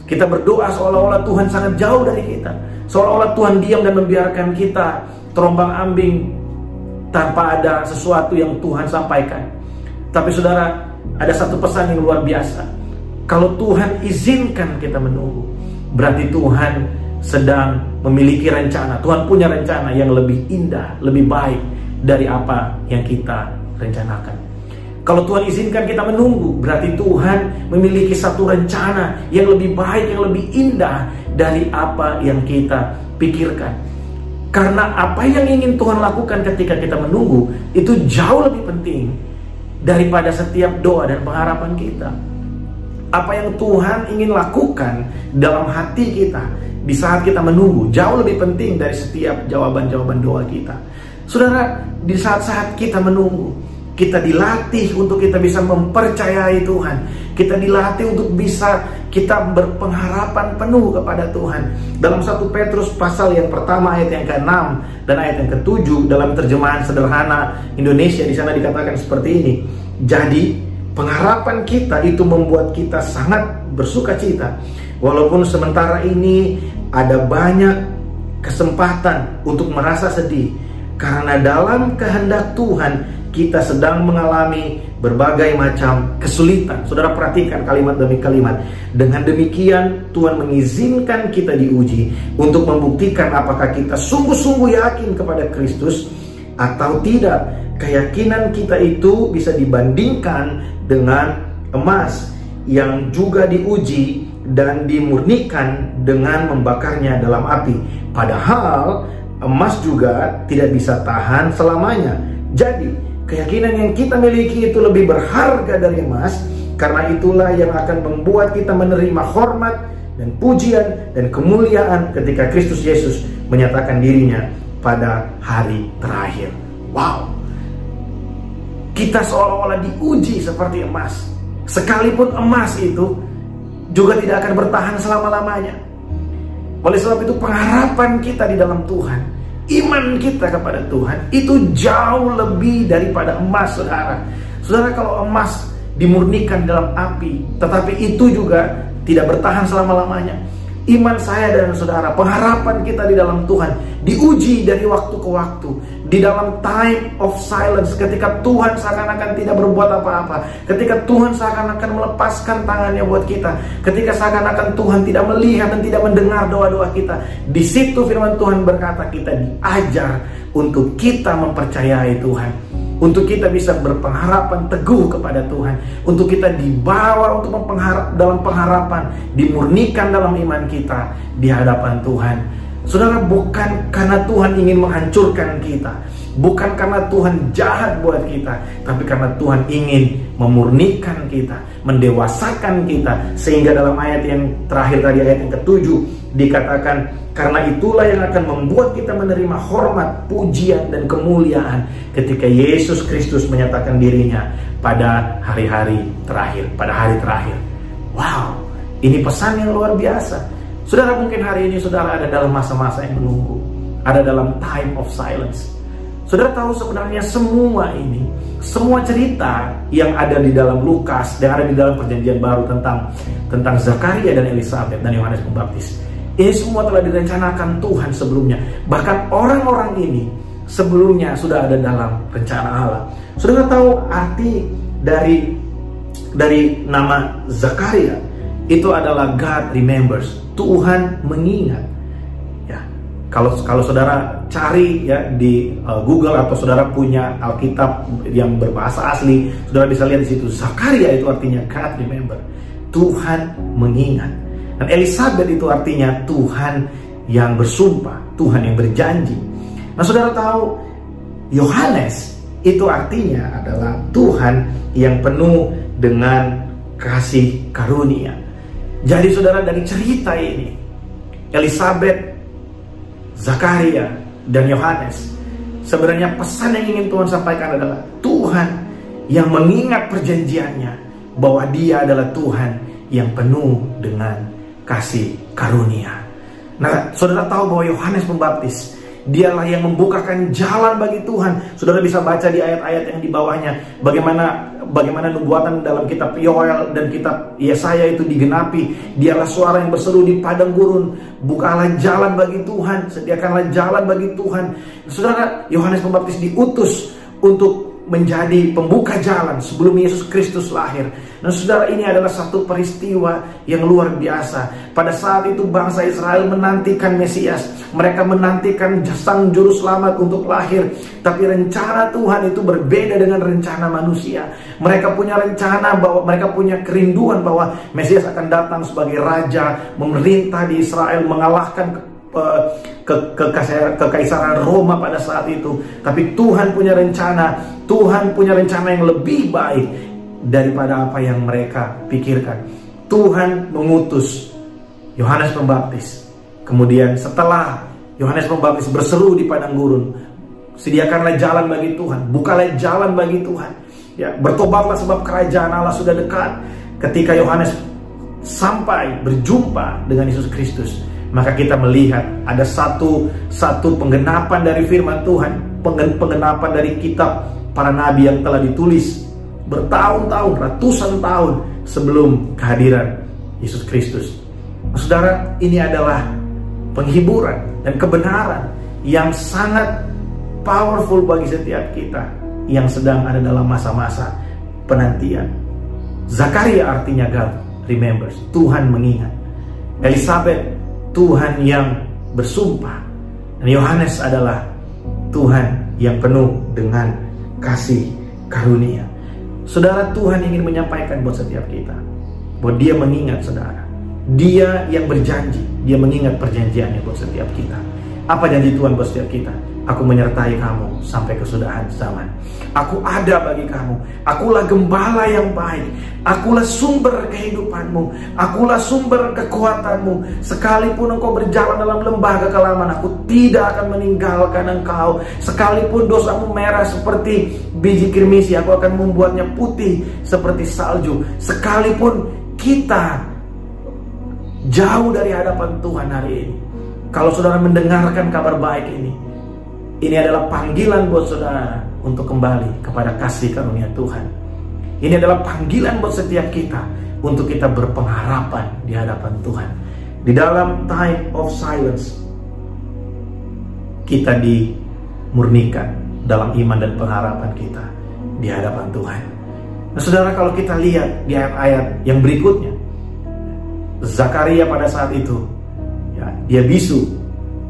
Kita berdoa seolah-olah Tuhan sangat jauh dari kita, seolah-olah Tuhan diam dan membiarkan kita terombang-ambing tanpa ada sesuatu yang Tuhan sampaikan. Tapi saudara, ada satu pesan yang luar biasa. Kalau Tuhan izinkan kita menunggu, berarti Tuhan sedang memiliki rencana. Tuhan punya rencana yang lebih indah, lebih baik dari apa yang kita rencanakan. Kalau Tuhan izinkan kita menunggu, berarti Tuhan memiliki satu rencana yang lebih baik, yang lebih indah dari apa yang kita pikirkan. Karena apa yang ingin Tuhan lakukan ketika kita menunggu itu jauh lebih penting daripada setiap doa dan pengharapan kita. Apa yang Tuhan ingin lakukan dalam hati kita di saat kita menunggu jauh lebih penting dari setiap jawaban-jawaban doa kita. Saudara, di saat-saat kita menunggu, kita dilatih untuk kita bisa mempercayai Tuhan. Kita dilatih untuk bisa kita berpengharapan penuh kepada Tuhan. Dalam 1 Petrus pasal yang pertama ayat yang ke-6 dan ayat yang ke-7 dalam terjemahan sederhana Indonesia, di sana dikatakan seperti ini. Jadi pengharapan kita itu membuat kita sangat bersukacita, walaupun sementara ini ada banyak kesempatan untuk merasa sedih, karena dalam kehendak Tuhan kita sedang mengalami berbagai macam kesulitan. Saudara perhatikan kalimat demi kalimat. Dengan demikian Tuhan mengizinkan kita diuji untuk membuktikan apakah kita sungguh-sungguh yakin kepada Kristus atau tidak. Keyakinan kita itu bisa dibandingkan dengan emas yang juga diuji dan dimurnikan dengan membakarnya dalam api. Padahal emas juga tidak bisa tahan selamanya. Jadi keyakinan yang kita miliki itu lebih berharga dari emas. Karena itulah yang akan membuat kita menerima hormat dan pujian dan kemuliaan ketika Kristus Yesus menyatakan dirinya pada hari terakhir. Wow, kita seolah-olah diuji seperti emas. Sekalipun emas itu juga tidak akan bertahan selama-lamanya. Oleh sebab itu pengharapan kita di dalam Tuhan, iman kita kepada Tuhan itu jauh lebih daripada emas, saudara. Saudara, kalau emas dimurnikan dalam api, tetapi itu juga tidak bertahan selama-lamanya. Iman saya dan saudara, pengharapan kita di dalam Tuhan diuji dari waktu ke waktu. Di dalam time of silence, ketika Tuhan seakan-akan tidak berbuat apa-apa, ketika Tuhan seakan-akan melepaskan tangannya buat kita, ketika seakan-akan Tuhan tidak melihat dan tidak mendengar doa-doa kita, di situ firman Tuhan berkata kita diajar untuk kita mempercayai Tuhan, untuk kita bisa berpengharapan teguh kepada Tuhan, untuk kita dibawa untuk dalam pengharapan, dimurnikan dalam iman kita di hadapan Tuhan. Saudara, bukan karena Tuhan ingin menghancurkan kita, bukan karena Tuhan jahat buat kita, tapi karena Tuhan ingin memurnikan kita, mendewasakan kita. Sehingga dalam ayat yang terakhir tadi, ayat yang ke-7, dikatakan, karena itulah yang akan membuat kita menerima hormat, pujian, dan kemuliaan ketika Yesus Kristus menyatakan dirinya pada hari-hari terakhir, pada hari terakhir. Wow, ini pesan yang luar biasa. Saudara, mungkin hari ini saudara ada dalam masa-masa yang menunggu, ada dalam time of silence. Saudara tahu sebenarnya semua ini, semua cerita yang ada di dalam Lukas dan ada di dalam Perjanjian Baru tentang Zakaria dan Elisabet dan Yohanes Pembaptis, ini semua telah direncanakan Tuhan sebelumnya. Bahkan orang-orang ini sebelumnya sudah ada dalam rencana Allah. Saudara tahu arti dari nama Zakaria itu adalah God remembers, Tuhan mengingat. Ya, kalau saudara cari ya di Google atau saudara punya Alkitab yang berbahasa asli, saudara bisa lihat di situ Zakaria itu artinya God remember, Tuhan mengingat. Dan Elisabet itu artinya Tuhan yang bersumpah, Tuhan yang berjanji. Nah, saudara tahu Yohanes itu artinya adalah Tuhan yang penuh dengan kasih karunia. Jadi saudara, dari cerita ini, Elisabet, Zakaria, dan Yohanes, sebenarnya pesan yang ingin Tuhan sampaikan adalah Tuhan yang mengingat perjanjiannya, bahwa Dia adalah Tuhan yang penuh dengan kasih karunia. Nah, saudara tahu bahwa Yohanes Pembaptis, dialah yang membukakan jalan bagi Tuhan. Saudara bisa baca di ayat-ayat yang di bawahnya bagaimana nubuatan dalam kitab Yoel dan kitab Yesaya itu digenapi. Dialah suara yang berseru di padang gurun, bukalah jalan bagi Tuhan, sediakanlah jalan bagi Tuhan. Saudara, Yohanes Pembaptis diutus untuk menjadi pembuka jalan sebelum Yesus Kristus lahir. Nah, saudara, ini adalah satu peristiwa yang luar biasa. Pada saat itu bangsa Israel menantikan Mesias, mereka menantikan Sang Juru Selamat untuk lahir. Tapi rencana Tuhan itu berbeda dengan rencana manusia. Mereka punya rencana bahwa mereka punya kerinduan bahwa Mesias akan datang sebagai raja, memerintah di Israel, mengalahkan kekaisaran Roma pada saat itu. Tapi Tuhan punya rencana, Tuhan punya rencana yang lebih baik daripada apa yang mereka pikirkan. Tuhan mengutus Yohanes Pembaptis. Kemudian setelah Yohanes Pembaptis berseru di padang gurun, sediakanlah jalan bagi Tuhan, bukalah jalan bagi Tuhan. Ya, bertobatlah sebab kerajaan Allah sudah dekat. Ketika Yohanes sampai berjumpa dengan Yesus Kristus, maka kita melihat ada satu penggenapan dari firman Tuhan, penggenapan dari kitab para nabi yang telah ditulis bertahun-tahun, ratusan tahun sebelum kehadiran Yesus Kristus. Saudara, ini adalah penghiburan dan kebenaran yang sangat powerful bagi setiap kita yang sedang ada dalam masa-masa penantian. Zakaria artinya God remembers, Tuhan mengingat. Elizabeth, Tuhan yang bersumpah. Dan Yohanes adalah Tuhan yang penuh dengan kasih karunia. Saudara, Tuhan ingin menyampaikan buat setiap kita bahwa Dia mengingat saudara. Dia yang berjanji, Dia mengingat perjanjiannya buat setiap kita. Apa janji Tuhan buat setiap kita? Aku menyertai kamu sampai kesudahan zaman. Aku ada bagi kamu. Akulah gembala yang baik. Akulah sumber kehidupanmu. Akulah sumber kekuatanmu. Sekalipun engkau berjalan dalam lembah kekelaman, aku tidak akan meninggalkan engkau. Sekalipun dosamu merah seperti biji kirmisi, aku akan membuatnya putih seperti salju. Sekalipun kita jauh dari hadapan Tuhan hari ini, kalau saudara mendengarkan kabar baik ini adalah panggilan buat saudara untuk kembali kepada kasih karunia Tuhan. Ini adalah panggilan buat setiap kita untuk kita berpengharapan di hadapan Tuhan. Di dalam time of silence, kita dimurnikan dalam iman dan pengharapan kita di hadapan Tuhan. Nah, saudara, kalau kita lihat di ayat-ayat yang berikutnya, Zakaria pada saat itu, ya, dia bisu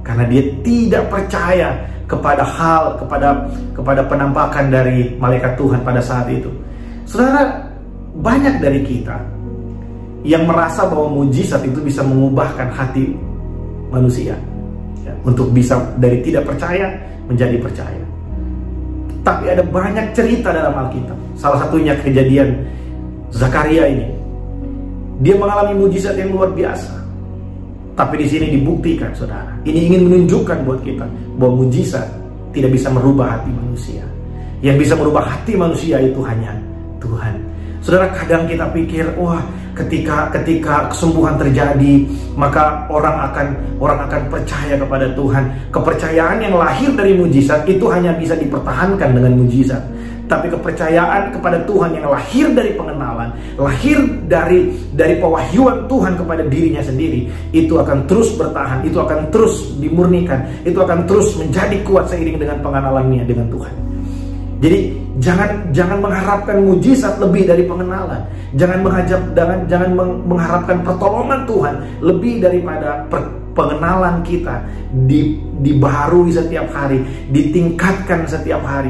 karena dia tidak percaya kepada penampakan dari malaikat Tuhan pada saat itu. Saudara, banyak dari kita yang merasa bahwa mujizat itu bisa mengubahkan hati manusia, ya, untuk bisa dari tidak percaya menjadi percaya. Tapi ada banyak cerita dalam Alkitab. Salah satunya kejadian Zakaria ini. Dia mengalami mujizat yang luar biasa. Tapi di sini dibuktikan, saudara, ini ingin menunjukkan buat kita bahwa mujizat tidak bisa merubah hati manusia. Yang bisa merubah hati manusia itu hanya Tuhan. Saudara, kadang kita pikir, wah, ketika kesembuhan terjadi, maka orang akan percaya kepada Tuhan. Kepercayaan yang lahir dari mujizat itu hanya bisa dipertahankan dengan mujizat. Tapi kepercayaan kepada Tuhan yang lahir dari pengenalan, lahir dari pewahyuan Tuhan kepada dirinya sendiri, itu akan terus bertahan, itu akan terus dimurnikan, itu akan terus menjadi kuat seiring dengan pengenalannya dengan Tuhan. Jadi jangan mengharapkan mujizat lebih dari pengenalan. Jangan mengharapkan pertolongan Tuhan lebih daripada pengenalan kita dibaharui setiap hari, ditingkatkan setiap hari.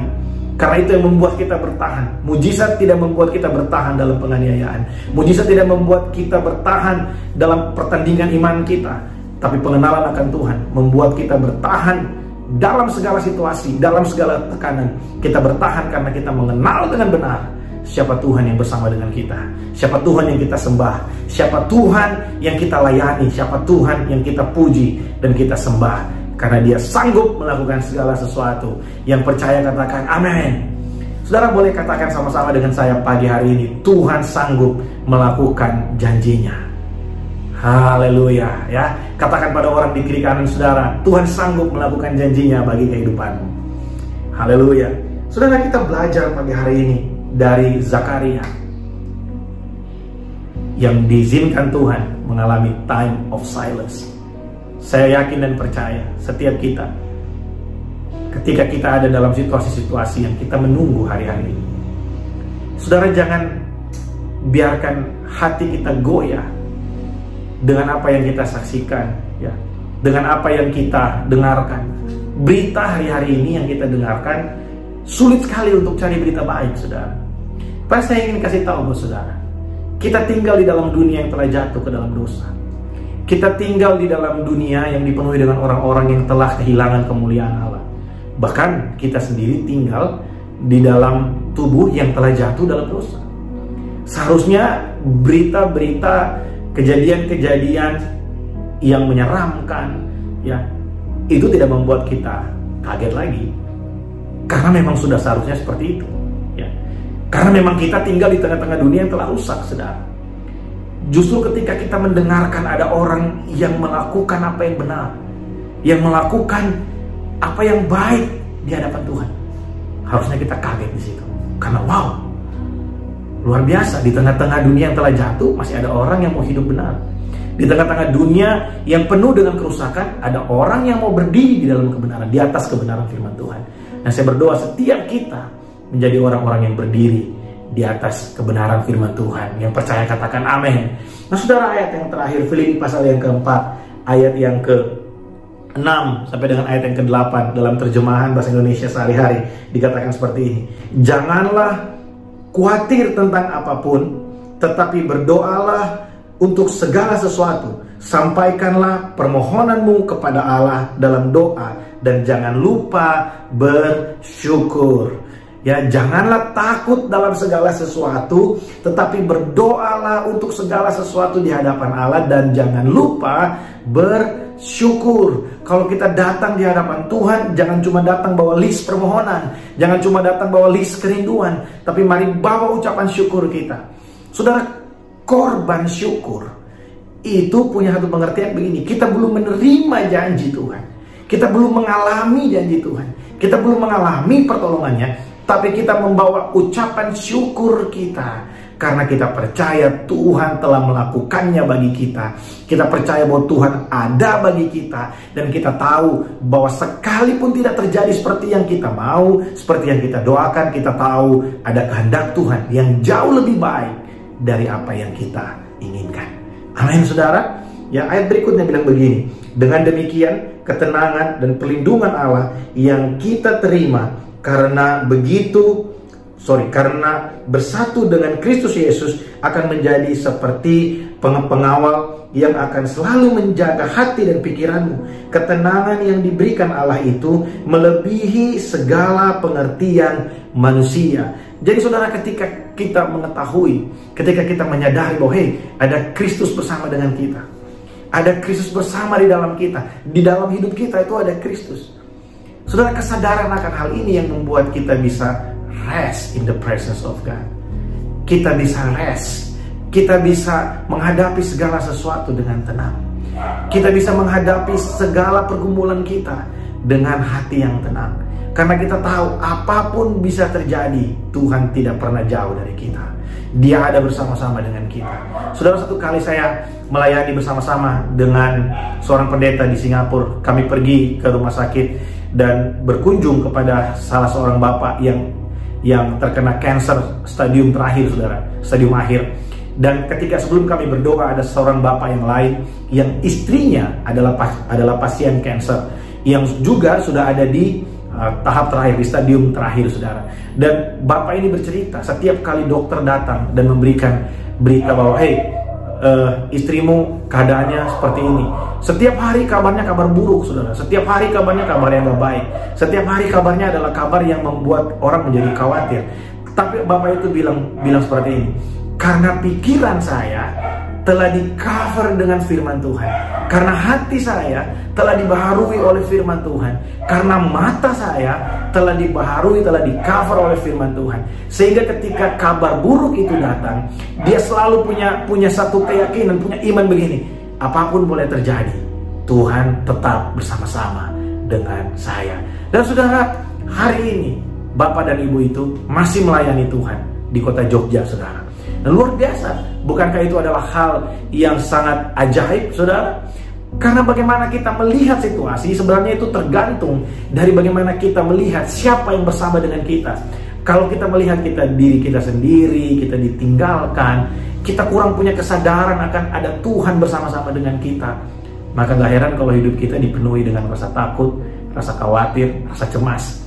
Karena itu yang membuat kita bertahan. Mujizat tidak membuat kita bertahan dalam penganiayaan. Mujizat tidak membuat kita bertahan dalam pertandingan iman kita. Tapi pengenalan akan Tuhan membuat kita bertahan dalam segala situasi, dalam segala tekanan. Kita bertahan karena kita mengenal dengan benar siapa Tuhan yang bersama dengan kita, siapa Tuhan yang kita sembah, siapa Tuhan yang kita layani, siapa Tuhan yang kita puji dan kita sembah. Karena Dia sanggup melakukan segala sesuatu. Yang percaya katakan amin. Saudara boleh katakan sama-sama dengan saya pagi hari ini, Tuhan sanggup melakukan janjinya. Haleluya, ya. Katakan pada orang di kiri kanan saudara, Tuhan sanggup melakukan janjinya bagi kehidupanmu. Haleluya. Saudara, kita belajar pagi hari ini dari Zakaria yang diizinkan Tuhan mengalami time of silence. Saya yakin dan percaya setiap kita, ketika kita ada dalam situasi-situasi yang kita menunggu hari-hari ini, saudara, jangan biarkan hati kita goyah dengan apa yang kita saksikan, ya, dengan apa yang kita dengarkan. Berita hari-hari ini yang kita dengarkan, sulit sekali untuk cari berita baik, saudara. Pas saya ingin kasih tahu buat saudara, kita tinggal di dalam dunia yang telah jatuh ke dalam dosa. Kita tinggal di dalam dunia yang dipenuhi dengan orang-orang yang telah kehilangan kemuliaan Allah. Bahkan kita sendiri tinggal di dalam tubuh yang telah jatuh dalam dosa. Seharusnya berita-berita, kejadian-kejadian yang menyeramkan, ya, itu tidak membuat kita kaget lagi. Karena memang sudah seharusnya seperti itu, ya. Karena memang kita tinggal di tengah-tengah dunia yang telah rusak, saudara. Justru ketika kita mendengarkan ada orang yang melakukan apa yang benar, yang melakukan apa yang baik di hadapan Tuhan, harusnya kita kaget di situ. Karena wow, luar biasa, di tengah-tengah dunia yang telah jatuh masih ada orang yang mau hidup benar. Di tengah-tengah dunia yang penuh dengan kerusakan, ada orang yang mau berdiri di dalam kebenaran, di atas kebenaran firman Tuhan. Nah, saya berdoa setiap kita menjadi orang-orang yang berdiri di atas kebenaran firman Tuhan. Yang percaya katakan amin. Nah, saudara, ayat yang terakhir, Filipi pasal yang keempat, ayat yang ke-6 sampai dengan ayat yang ke-8 dalam terjemahan bahasa Indonesia sehari-hari dikatakan seperti ini. Janganlah khawatir tentang apapun, tetapi berdoalah untuk segala sesuatu. Sampaikanlah permohonanmu kepada Allah dalam doa, dan jangan lupa bersyukur. Ya, janganlah takut dalam segala sesuatu, tetapi berdoalah untuk segala sesuatu di hadapan Allah, dan jangan lupa bersyukur. Kalau kita datang di hadapan Tuhan, jangan cuma datang bawa list permohonan, jangan cuma datang bawa list kerinduan, tapi mari bawa ucapan syukur kita. Saudara, korban syukur itu punya satu pengertian begini: kita belum menerima janji Tuhan, kita belum mengalami janji Tuhan, kita belum mengalami pertolongannya, tapi kita membawa ucapan syukur kita karena kita percaya Tuhan telah melakukannya bagi kita. Kita percaya bahwa Tuhan ada bagi kita, dan kita tahu bahwa sekalipun tidak terjadi seperti yang kita mau, seperti yang kita doakan, kita tahu ada kehendak Tuhan yang jauh lebih baik dari apa yang kita inginkan. Amin, saudara. Ya, ayat berikutnya bilang begini: dengan demikian ketenangan dan perlindungan Allah yang kita terima karena bersatu dengan Kristus Yesus akan menjadi seperti pengawal yang akan selalu menjaga hati dan pikiranmu. Ketenangan yang diberikan Allah itu melebihi segala pengertian manusia. Jadi saudara, ketika kita mengetahui, ketika kita menyadari bahwa ada Kristus bersama dengan kita, ada Kristus bersama di dalam kita, di dalam hidup kita itu ada Kristus. Saudara, kesadaran akan hal ini yang membuat kita bisa rest in the presence of God. Kita bisa rest, kita bisa menghadapi segala sesuatu dengan tenang. Kita bisa menghadapi segala pergumulan kita dengan hati yang tenang. Karena kita tahu apapun bisa terjadi, Tuhan tidak pernah jauh dari kita. Dia ada bersama-sama dengan kita. Saudara, satu kali saya melayani bersama-sama dengan seorang pendeta di Singapura. Kami pergi ke rumah sakit dan berkunjung kepada salah seorang bapak yang terkena kanker stadium terakhir, saudara, stadium akhir. Dan ketika sebelum kami berdoa, ada seorang bapak yang lain yang istrinya adalah pasien kanker, yang juga sudah ada di tahap terakhir, di stadium terakhir, saudara. Dan bapak ini bercerita, setiap kali dokter datang dan memberikan berita bahwa istrimu keadaannya seperti ini, setiap hari kabarnya kabar buruk, saudara. Setiap hari kabarnya kabar yang gak baik. Setiap hari kabarnya adalah kabar yang membuat orang menjadi khawatir. Tapi bapak itu bilang seperti ini: karena pikiran saya telah di-cover dengan firman Tuhan, karena hati saya telah dibaharui oleh firman Tuhan, karena mata saya telah dibaharui, telah di-cover oleh firman Tuhan, sehingga ketika kabar buruk itu datang, dia selalu punya satu keyakinan, punya iman begini: apapun boleh terjadi, Tuhan tetap bersama-sama dengan saya. Dan saudara, hari ini bapak dan ibu itu masih melayani Tuhan di kota Jogja, saudara. Dan luar biasa, bukankah itu adalah hal yang sangat ajaib, saudara? Karena bagaimana kita melihat situasi sebenarnya itu tergantung dari bagaimana kita melihat siapa yang bersama dengan kita. Kalau kita melihat diri kita sendiri, kita ditinggalkan, kita kurang punya kesadaran akan ada Tuhan bersama-sama dengan kita, maka gak heran kalau hidup kita dipenuhi dengan rasa takut, rasa khawatir, rasa cemas.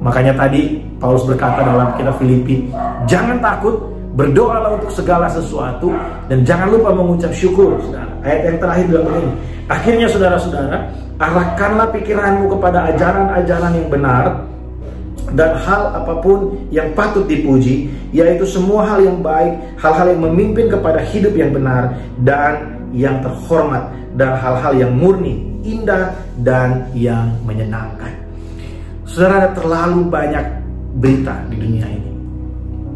Makanya tadi Paulus berkata dalam kitab Filipi, jangan takut, berdoalah untuk segala sesuatu, dan jangan lupa mengucap syukur, saudara. Ayat yang terakhir bilang begini: akhirnya saudara-saudara, arahkanlah pikiranmu kepada ajaran-ajaran yang benar dan hal apapun yang patut dipuji, yaitu semua hal yang baik, hal-hal yang memimpin kepada hidup yang benar dan yang terhormat, dan hal-hal yang murni, indah, dan yang menyenangkan. Saudara, ada terlalu banyak berita di dunia ini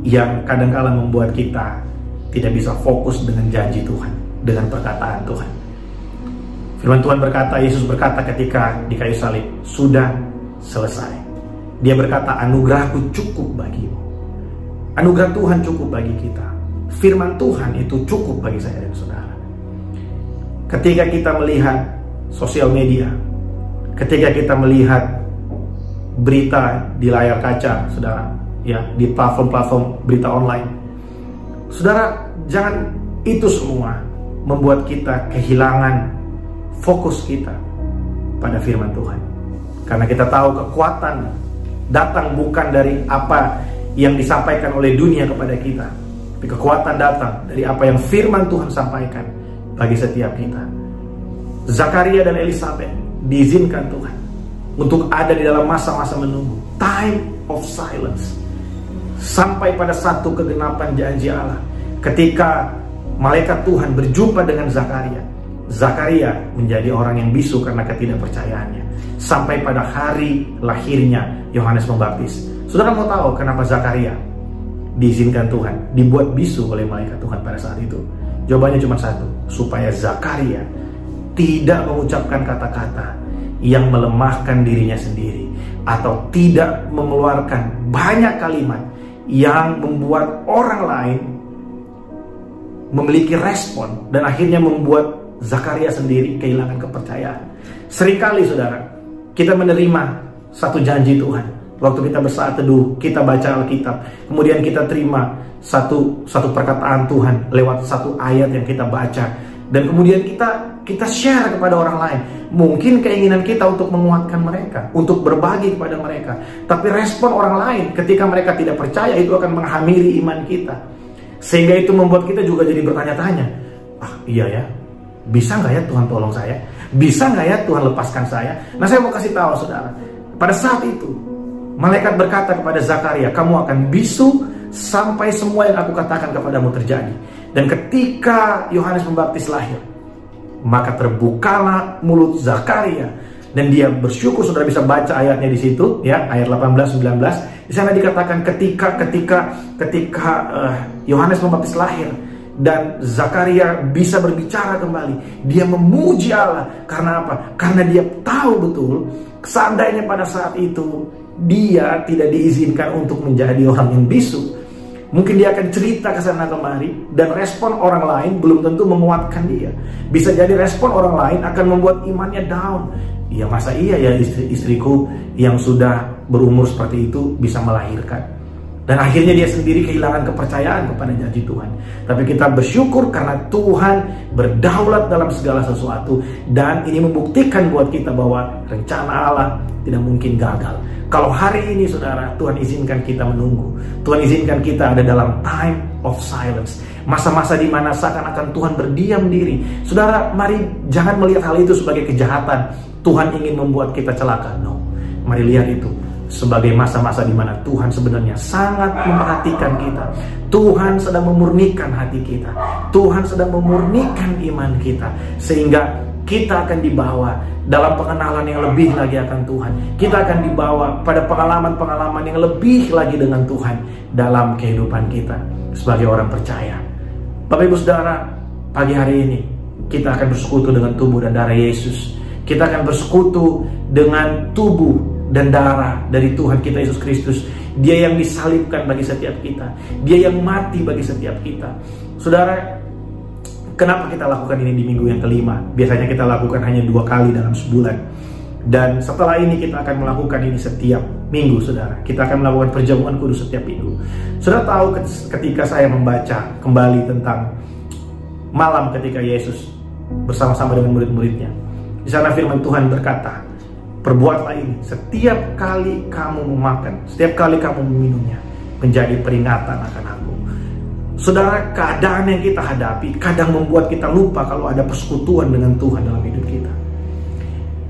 yang kadang-kala membuat kita tidak bisa fokus dengan janji Tuhan, dengan perkataan Tuhan. Firman Tuhan berkata, Yesus berkata ketika di kayu salib, sudah selesai. Dia berkata, anugerahku cukup bagimu. Anugerah Tuhan cukup bagi kita. Firman Tuhan itu cukup bagi saya dan saudara. Ketika kita melihat sosial media, ketika kita melihat berita di layar kaca, saudara, ya, di platform-platform berita online, saudara, jangan itu semua membuat kita kehilangan fokus kita pada firman Tuhan. Karena kita tahu kekuatan datang bukan dari apa yang disampaikan oleh dunia kepada kita, tapi kekuatan datang dari apa yang firman Tuhan sampaikan bagi setiap kita. Zakaria dan Elizabeth diizinkan Tuhan untuk ada di dalam masa-masa menunggu, time of silence, sampai pada satu kegenapan janji Allah. Ketika malaikat Tuhan berjumpa dengan Zakaria, Zakaria menjadi orang yang bisu karena ketidakpercayaannya, sampai pada hari lahirnya Yohanes Pembaptis. Saudara mau tahu kenapa Zakaria diizinkan Tuhan dibuat bisu oleh malaikat Tuhan pada saat itu? Jawabannya cuma satu, supaya Zakaria tidak mengucapkan kata-kata yang melemahkan dirinya sendiri, atau tidak mengeluarkan banyak kalimat yang membuat orang lain memiliki respon dan akhirnya membuat Zakaria sendiri kehilangan kepercayaan. Seringkali saudara, kita menerima satu janji Tuhan. Waktu kita bersaat teduh, kita baca Alkitab, kemudian kita terima satu perkataan Tuhan lewat satu ayat yang kita baca, dan kemudian kita share kepada orang lain. Mungkin keinginan kita untuk menguatkan mereka, untuk berbagi kepada mereka, tapi respon orang lain ketika mereka tidak percaya itu akan menghamiri iman kita, sehingga itu membuat kita juga jadi bertanya-tanya, iya ya, bisa nggak ya Tuhan tolong saya? Bisa nggak ya Tuhan lepaskan saya? Nah, saya mau kasih tahu saudara, pada saat itu malaikat berkata kepada Zakaria, kamu akan bisu sampai semua yang aku katakan kepadamu terjadi. Dan ketika Yohanes Pembaptis lahir, maka terbukalah mulut Zakaria dan dia bersyukur. Saudara bisa baca ayatnya di situ, ya, ayat 18-19. Di sana dikatakan ketika Yohanes Pembaptis lahir dan Zakaria bisa berbicara kembali, dia memuji Allah. Karena apa? Karena dia tahu betul, seandainya pada saat itu dia tidak diizinkan untuk menjadi orang yang bisu, mungkin dia akan cerita ke sana kemari, dan respon orang lain belum tentu menguatkan dia. Bisa jadi respon orang lain akan membuat imannya down. Ya, masa iya ya istriku yang sudah berumur seperti itu bisa melahirkan? Dan akhirnya dia sendiri kehilangan kepercayaan kepada janji Tuhan. Tapi kita bersyukur karena Tuhan berdaulat dalam segala sesuatu, dan ini membuktikan buat kita bahwa rencana Allah tidak mungkin gagal. Kalau hari ini saudara, Tuhan izinkan kita menunggu, Tuhan izinkan kita ada dalam time of silence, masa-masa di mana seakan-akan Tuhan berdiam diri. Saudara, mari jangan melihat hal itu sebagai kejahatan, Tuhan ingin membuat kita celaka. No, mari lihat itu sebagai masa-masa di mana Tuhan sebenarnya sangat memperhatikan kita. Tuhan sedang memurnikan hati kita, Tuhan sedang memurnikan iman kita, sehingga kita akan dibawa dalam pengenalan yang lebih lagi akan Tuhan. Kita akan dibawa pada pengalaman-pengalaman yang lebih lagi dengan Tuhan dalam kehidupan kita sebagai orang percaya. Bapak Ibu Saudara, pagi hari ini kita akan bersekutu dengan tubuh dan darah Yesus. Kita akan bersekutu dengan tubuh dan darah dari Tuhan kita Yesus Kristus. Dia yang disalibkan bagi setiap kita, Dia yang mati bagi setiap kita. Saudara, kenapa kita lakukan ini di minggu yang kelima? Biasanya kita lakukan hanya 2 kali dalam sebulan, dan setelah ini kita akan melakukan ini setiap minggu. Saudara, kita akan melakukan perjamuan kudus setiap minggu. Saudara tahu ketika saya membaca kembali tentang malam ketika Yesus bersama-sama dengan murid-muridnya, di sana firman Tuhan berkata, perbuatlah ini setiap kali kamu memakan, setiap kali kamu meminumnya, menjadi peringatan akan aku. Saudara, keadaan yang kita hadapi kadang membuat kita lupa kalau ada persekutuan dengan Tuhan dalam hidup kita.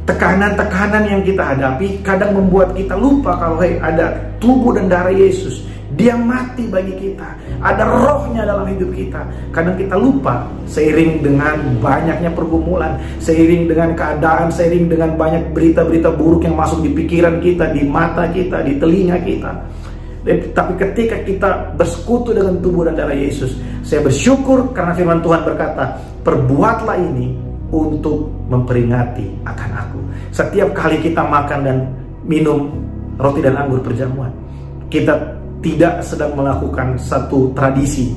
Tekanan-tekanan yang kita hadapi kadang membuat kita lupa kalau ada tubuh dan darah Yesus. Dia mati bagi kita, ada rohnya dalam hidup kita. Kadang kita lupa, seiring dengan banyaknya pergumulan, seiring dengan keadaan, seiring dengan banyak berita-berita buruk yang masuk di pikiran kita, di mata kita, di telinga kita. Tapi ketika kita bersekutu dengan tubuh dan darah Yesus, saya bersyukur karena firman Tuhan berkata, perbuatlah ini untuk memperingati akan aku. Setiap kali kita makan dan minum roti dan anggur perjamuan, kita tidak sedang melakukan satu tradisi.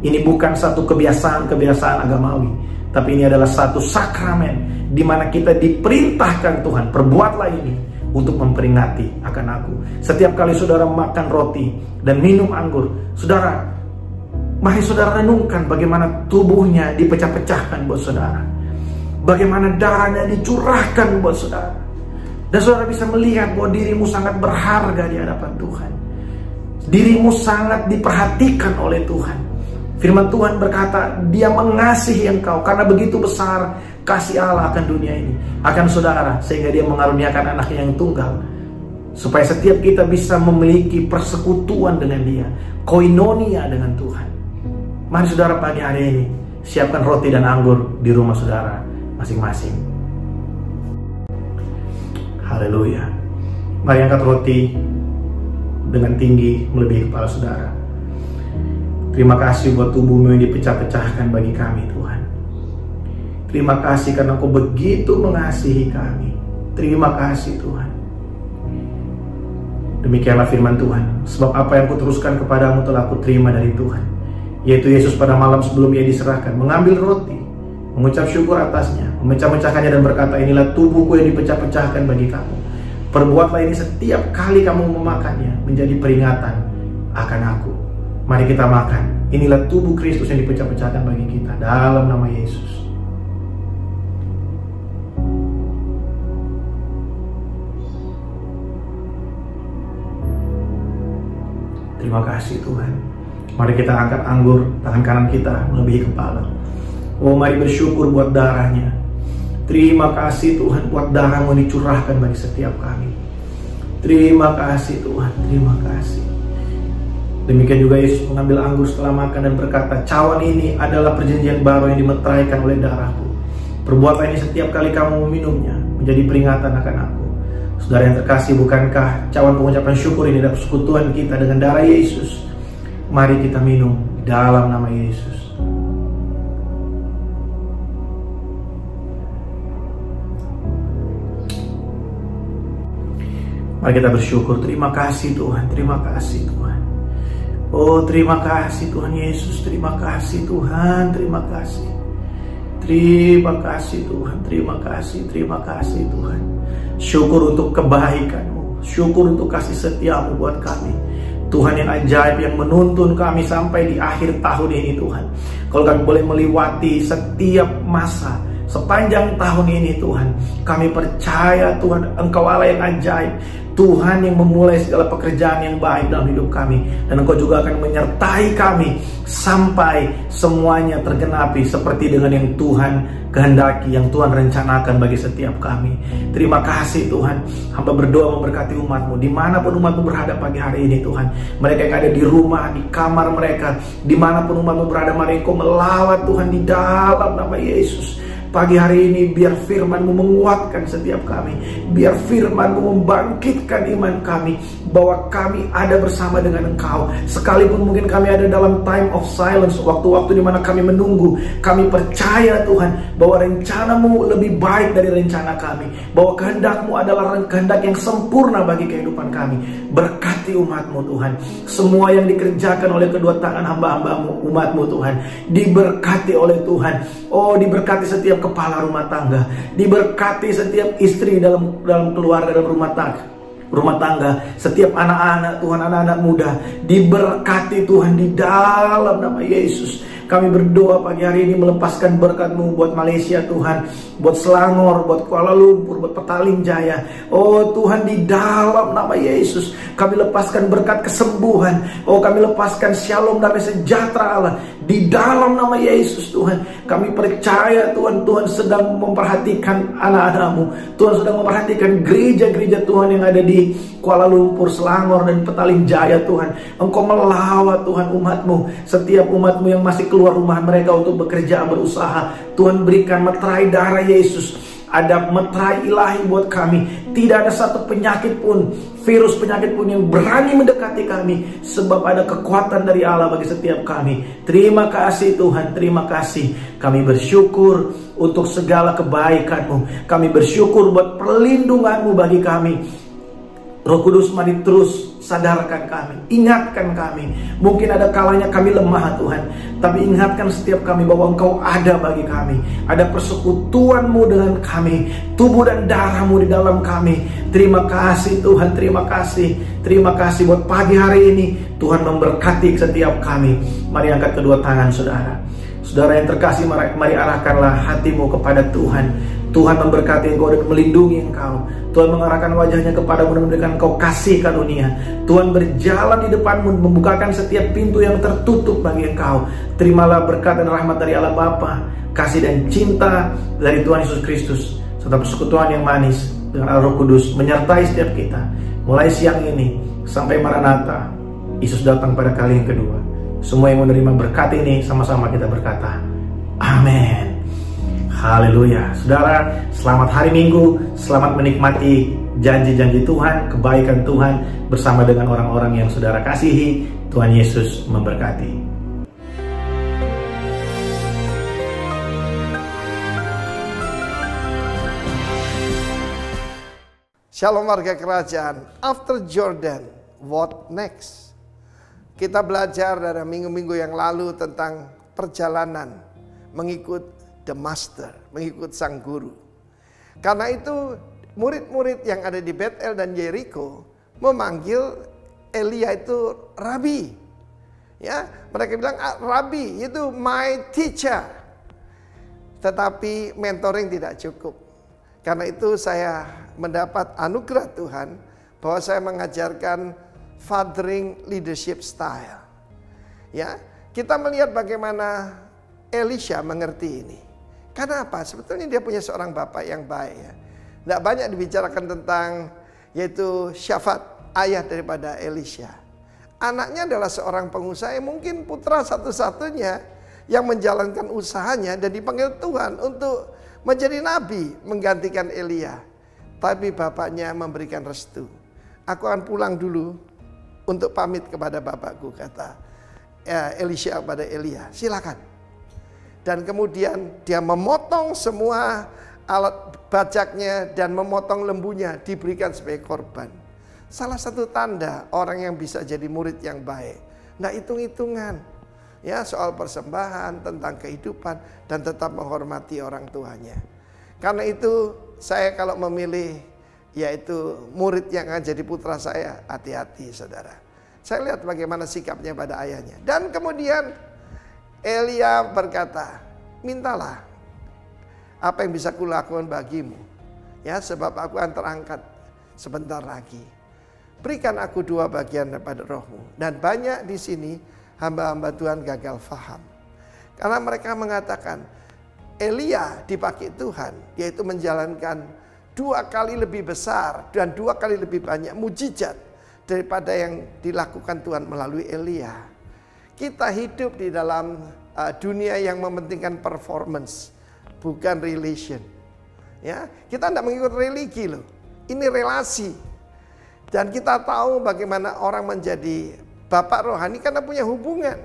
Ini bukan satu kebiasaan agamawi, tapi ini adalah satu sakramen di mana kita diperintahkan Tuhan, perbuatlah ini untuk memperingati akan aku. Setiap kali saudara makan roti dan minum anggur, saudara, mari saudara renungkan bagaimana tubuhnya dipecah-pecahkan buat saudara, bagaimana darahnya dicurahkan buat saudara, dan saudara bisa melihat bahwa dirimu sangat berharga di hadapan Tuhan. Dirimu sangat diperhatikan oleh Tuhan. Firman Tuhan berkata, Dia mengasihi engkau karena begitu besar kasih Allah akan dunia ini, akan saudara, sehingga Dia mengaruniakan anaknya yang tunggal, supaya setiap kita bisa memiliki persekutuan dengan Dia, koinonia dengan Tuhan. Mari saudara, pagi hari ini siapkan roti dan anggur di rumah saudara masing-masing. Haleluya. Mari angkat roti dengan tinggi melebihi kepala saudara. Terima kasih buat tubuhmu yang dipecah-pecahkan bagi kami, Tuhan. Terima kasih karena Engkau begitu mengasihi kami. Terima kasih, Tuhan. Demikianlah firman Tuhan. Sebab apa yang kuteruskan kepadamu telah kuterima dari Tuhan, yaitu Yesus pada malam sebelum Ia diserahkan mengambil roti, mengucap syukur atasnya, memecah-mecahkannya dan berkata, inilah tubuhku yang dipecah-pecahkan bagi kamu. Perbuatlah ini setiap kali kamu memakannya menjadi peringatan akan aku. Mari kita makan. Inilah tubuh Kristus yang dipecah-pecahkan bagi kita dalam nama Yesus. Terima kasih Tuhan. Mari kita angkat anggur, tangan kanan kita melebihi kepala. Oh, mari bersyukur buat darahnya. Terima kasih Tuhan buat darah-Mu dicurahkan bagi setiap kami. Terima kasih Tuhan, terima kasih. Demikian juga Yesus mengambil anggur setelah makan dan berkata, cawan ini adalah perjanjian baru yang dimeteraikan oleh darahku. Perbuatlah ini setiap kali kamu meminumnya menjadi peringatan akan aku. Saudara yang terkasih, bukankah cawan pengucapan syukur ini adalah persekutuan kita dengan darah Yesus? Mari kita minum dalam nama Yesus. Mari kita bersyukur. Terima kasih Tuhan, terima kasih Tuhan. Oh, terima kasih Tuhan Yesus, terima kasih Tuhan, terima kasih. Terima kasih Tuhan, terima kasih Tuhan. Syukur untuk kebaikan-Mu, syukur untuk kasih setia-Mu buat kami. Tuhan yang ajaib, yang menuntun kami sampai di akhir tahun ini Tuhan. Kalau kami boleh melewati setiap masa sepanjang tahun ini Tuhan, kami percaya Tuhan Engkau Allah yang ajaib, Tuhan yang memulai segala pekerjaan yang baik dalam hidup kami, dan Engkau juga akan menyertai kami sampai semuanya tergenapi seperti dengan yang Tuhan kehendaki, yang Tuhan rencanakan bagi setiap kami. Terima kasih Tuhan. Hamba berdoa memberkati umat-Mu dimanapun umat-Mu berada pagi hari ini Tuhan. Mereka yang ada di rumah, di kamar mereka, dimanapun umat-Mu berada, mari Engkau melawat Tuhan di dalam nama Yesus. Pagi hari ini biar firman-Mu menguatkan setiap kami, biar firman-Mu membangkitkan iman kami, bahwa kami ada bersama dengan Engkau. Sekalipun mungkin kami ada dalam time of silence, waktu-waktu di mana kami menunggu, kami percaya Tuhan bahwa rencana-Mu lebih baik dari rencana kami, bahwa kehendak-Mu adalah kehendak yang sempurna bagi kehidupan kami. Berkati umat-Mu Tuhan, semua yang dikerjakan oleh kedua tangan hamba-hamba-Mu, umat-Mu Tuhan, diberkati oleh Tuhan. Oh, diberkati setiap kepala rumah tangga, diberkati setiap istri dalam keluarga, dalam rumah tangga, setiap anak-anak Tuhan, anak-anak muda, diberkati Tuhan di dalam nama Yesus. Kami berdoa pagi hari ini melepaskan berkat-Mu buat Malaysia Tuhan, buat Selangor, buat Kuala Lumpur, buat Petaling Jaya. Oh Tuhan, di dalam nama Yesus kami lepaskan berkat kesembuhan. Oh, kami lepaskan shalom dan sejahtera Allah di dalam nama Yesus Tuhan. Kami percaya Tuhan, Tuhan sedang memperhatikan anak-anak-Mu. Tuhan sedang memperhatikan gereja-gereja Tuhan yang ada di Kuala Lumpur, Selangor, dan Petaling Jaya Tuhan. Engkau melawat Tuhan umat-Mu, setiap umat-Mu yang masih keluar rumah mereka untuk bekerja, berusaha. Tuhan berikan meterai darah Yesus Ada meterai ilahi buat kami. Tidak ada satu penyakit pun, virus penyakit pun yang berani mendekati kami, sebab ada kekuatan dari Allah bagi setiap kami. Terima kasih Tuhan, terima kasih. Kami bersyukur untuk segala kebaikan-Mu. Kami bersyukur buat perlindungan-Mu bagi kami. Roh Kudus, mari terus sadarkan kami, ingatkan kami. Mungkin ada kalanya kami lemah Tuhan, tapi ingatkan setiap kami bahwa Engkau ada bagi kami. Ada persekutuan-Mu dengan kami, tubuh dan darah-Mu di dalam kami. Terima kasih Tuhan, terima kasih. Terima kasih buat pagi hari ini. Tuhan memberkati setiap kami. Mari angkat kedua tangan saudara. Saudara yang terkasih, mari arahkanlah hatimu kepada Tuhan. Tuhan memberkati engkau dan melindungi engkau. Tuhan mengarahkan wajahnya kepadamu dan memberikan engkau kasih karunia. Tuhan berjalan di depanmu, membukakan setiap pintu yang tertutup bagi engkau. Terimalah berkat dan rahmat dari Allah Bapa, kasih dan cinta dari Tuhan Yesus Kristus, serta persekutuan yang manis dengan Allah Roh Kudus menyertai setiap kita. Mulai siang ini sampai Maranatha, Yesus datang pada kali yang kedua. Semua yang menerima berkat ini sama-sama kita berkata, amin. Haleluya. Saudara, selamat hari Minggu. Selamat menikmati janji-janji Tuhan, kebaikan Tuhan bersama dengan orang-orang yang saudara kasihi. Tuhan Yesus memberkati. Shalom warga kerajaan. After Jordan, what next? Kita belajar dari minggu-minggu yang lalu tentang perjalanan mengikut the master, mengikut sang guru. Karena itu murid-murid yang ada di Betel dan Jericho memanggil Elia itu Rabi. Ya, mereka bilang Rabi itu my teacher. Tetapi mentoring tidak cukup. Karena itu saya mendapat anugerah Tuhan bahwa saya mengajarkan fathering leadership style. Ya, kita melihat bagaimana Elisha mengerti ini. Karena apa? Sebetulnya dia punya seorang bapak yang baik ya. Tidak banyak dibicarakan tentang yaitu Syafat, ayah daripada Elisha. Anaknya adalah seorang pengusaha yang mungkin putra satu-satunya yang menjalankan usahanya dan dipanggil Tuhan untuk menjadi nabi menggantikan Elia. Tapi bapaknya memberikan restu. Aku akan pulang dulu untuk pamit kepada bapakku, kata Elisha kepada Elia. Silakan. Dan kemudian dia memotong semua alat bajaknya dan memotong lembunya diberikan sebagai korban. Salah satu tanda orang yang bisa jadi murid yang baik. Nah, hitung-hitungan ya soal persembahan, tentang kehidupan dan tetap menghormati orang tuanya. Karena itu saya kalau memilih yaitu murid yang akan jadi putra saya, hati-hati saudara. Saya lihat bagaimana sikapnya pada ayahnya. Dan kemudian Elia berkata, mintalah apa yang bisa kulakukan bagimu. Ya, sebab aku akan terangkat sebentar lagi. Berikan aku 2 bagian daripada rohmu. Dan banyak di sini hamba-hamba Tuhan gagal faham. Karena mereka mengatakan Elia dipakai Tuhan, yaitu menjalankan 2 kali lebih besar dan 2 kali lebih banyak mujizat daripada yang dilakukan Tuhan melalui Elia. Kita hidup di dalam dunia yang mementingkan performance, bukan relation. Ya, kita tidak mengikut religi loh. Ini relasi. Dan kita tahu bagaimana orang menjadi bapak rohani karena punya hubungan.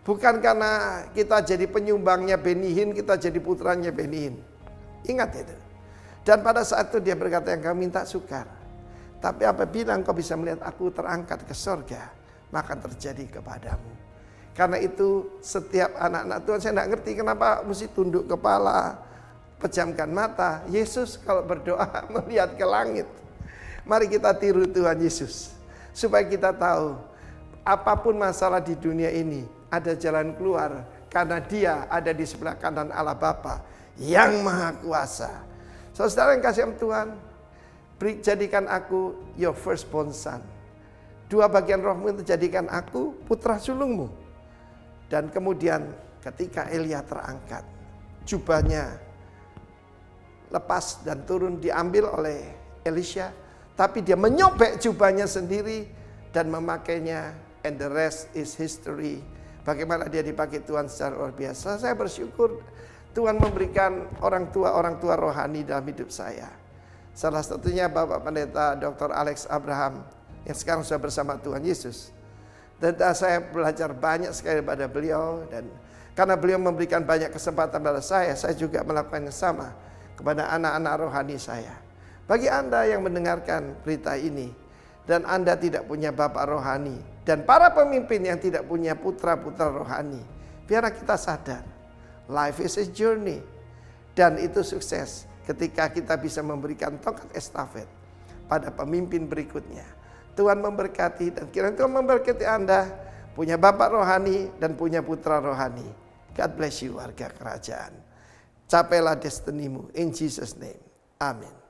Bukan karena kita jadi penyumbangnya Benny Hinn, kita jadi putranya Benny Hinn. Ingat itu. Dan pada saat itu dia berkata, yang kau minta sukar. Tapi apabila engkau bisa melihat aku terangkat ke surga, maka terjadi kepadamu. Karena itu setiap anak-anak Tuhan, saya tidak ngerti kenapa mesti tunduk kepala, pejamkan mata. Yesus kalau berdoa melihat ke langit. Mari kita tiru Tuhan Yesus. Supaya kita tahu apapun masalah di dunia ini ada jalan keluar. Karena dia ada di sebelah kanan Allah Bapa yang Maha Kuasa. Saudara yang kasih Tuhan, jadikan aku your firstborn son. 2 bagian rohmu itu jadikan aku putra sulungmu. Dan kemudian ketika Elia terangkat, jubahnya lepas dan turun diambil oleh Elisha. Tapi dia menyobek jubahnya sendiri dan memakainya. And the rest is history. Bagaimana dia dipakai Tuhan secara luar biasa. Saya bersyukur Tuhan memberikan orang tua rohani dalam hidup saya. Salah satunya Bapak Pendeta Dr. Alex Abraham yang sekarang sudah bersama Tuhan Yesus. Dan saya belajar banyak sekali pada beliau, dan karena beliau memberikan banyak kesempatan pada saya juga melakukan yang sama kepada anak-anak rohani saya. Bagi Anda yang mendengarkan berita ini dan Anda tidak punya bapak rohani dan para pemimpin yang tidak punya putra-putra rohani, biarlah kita sadar, life is a journey, dan itu sukses ketika kita bisa memberikan tongkat estafet pada pemimpin berikutnya. Tuhan memberkati, dan kiranya Tuhan memberkati Anda punya bapak rohani dan punya putra rohani. God bless you warga kerajaan. Capailah destinimu in Jesus name. Amin.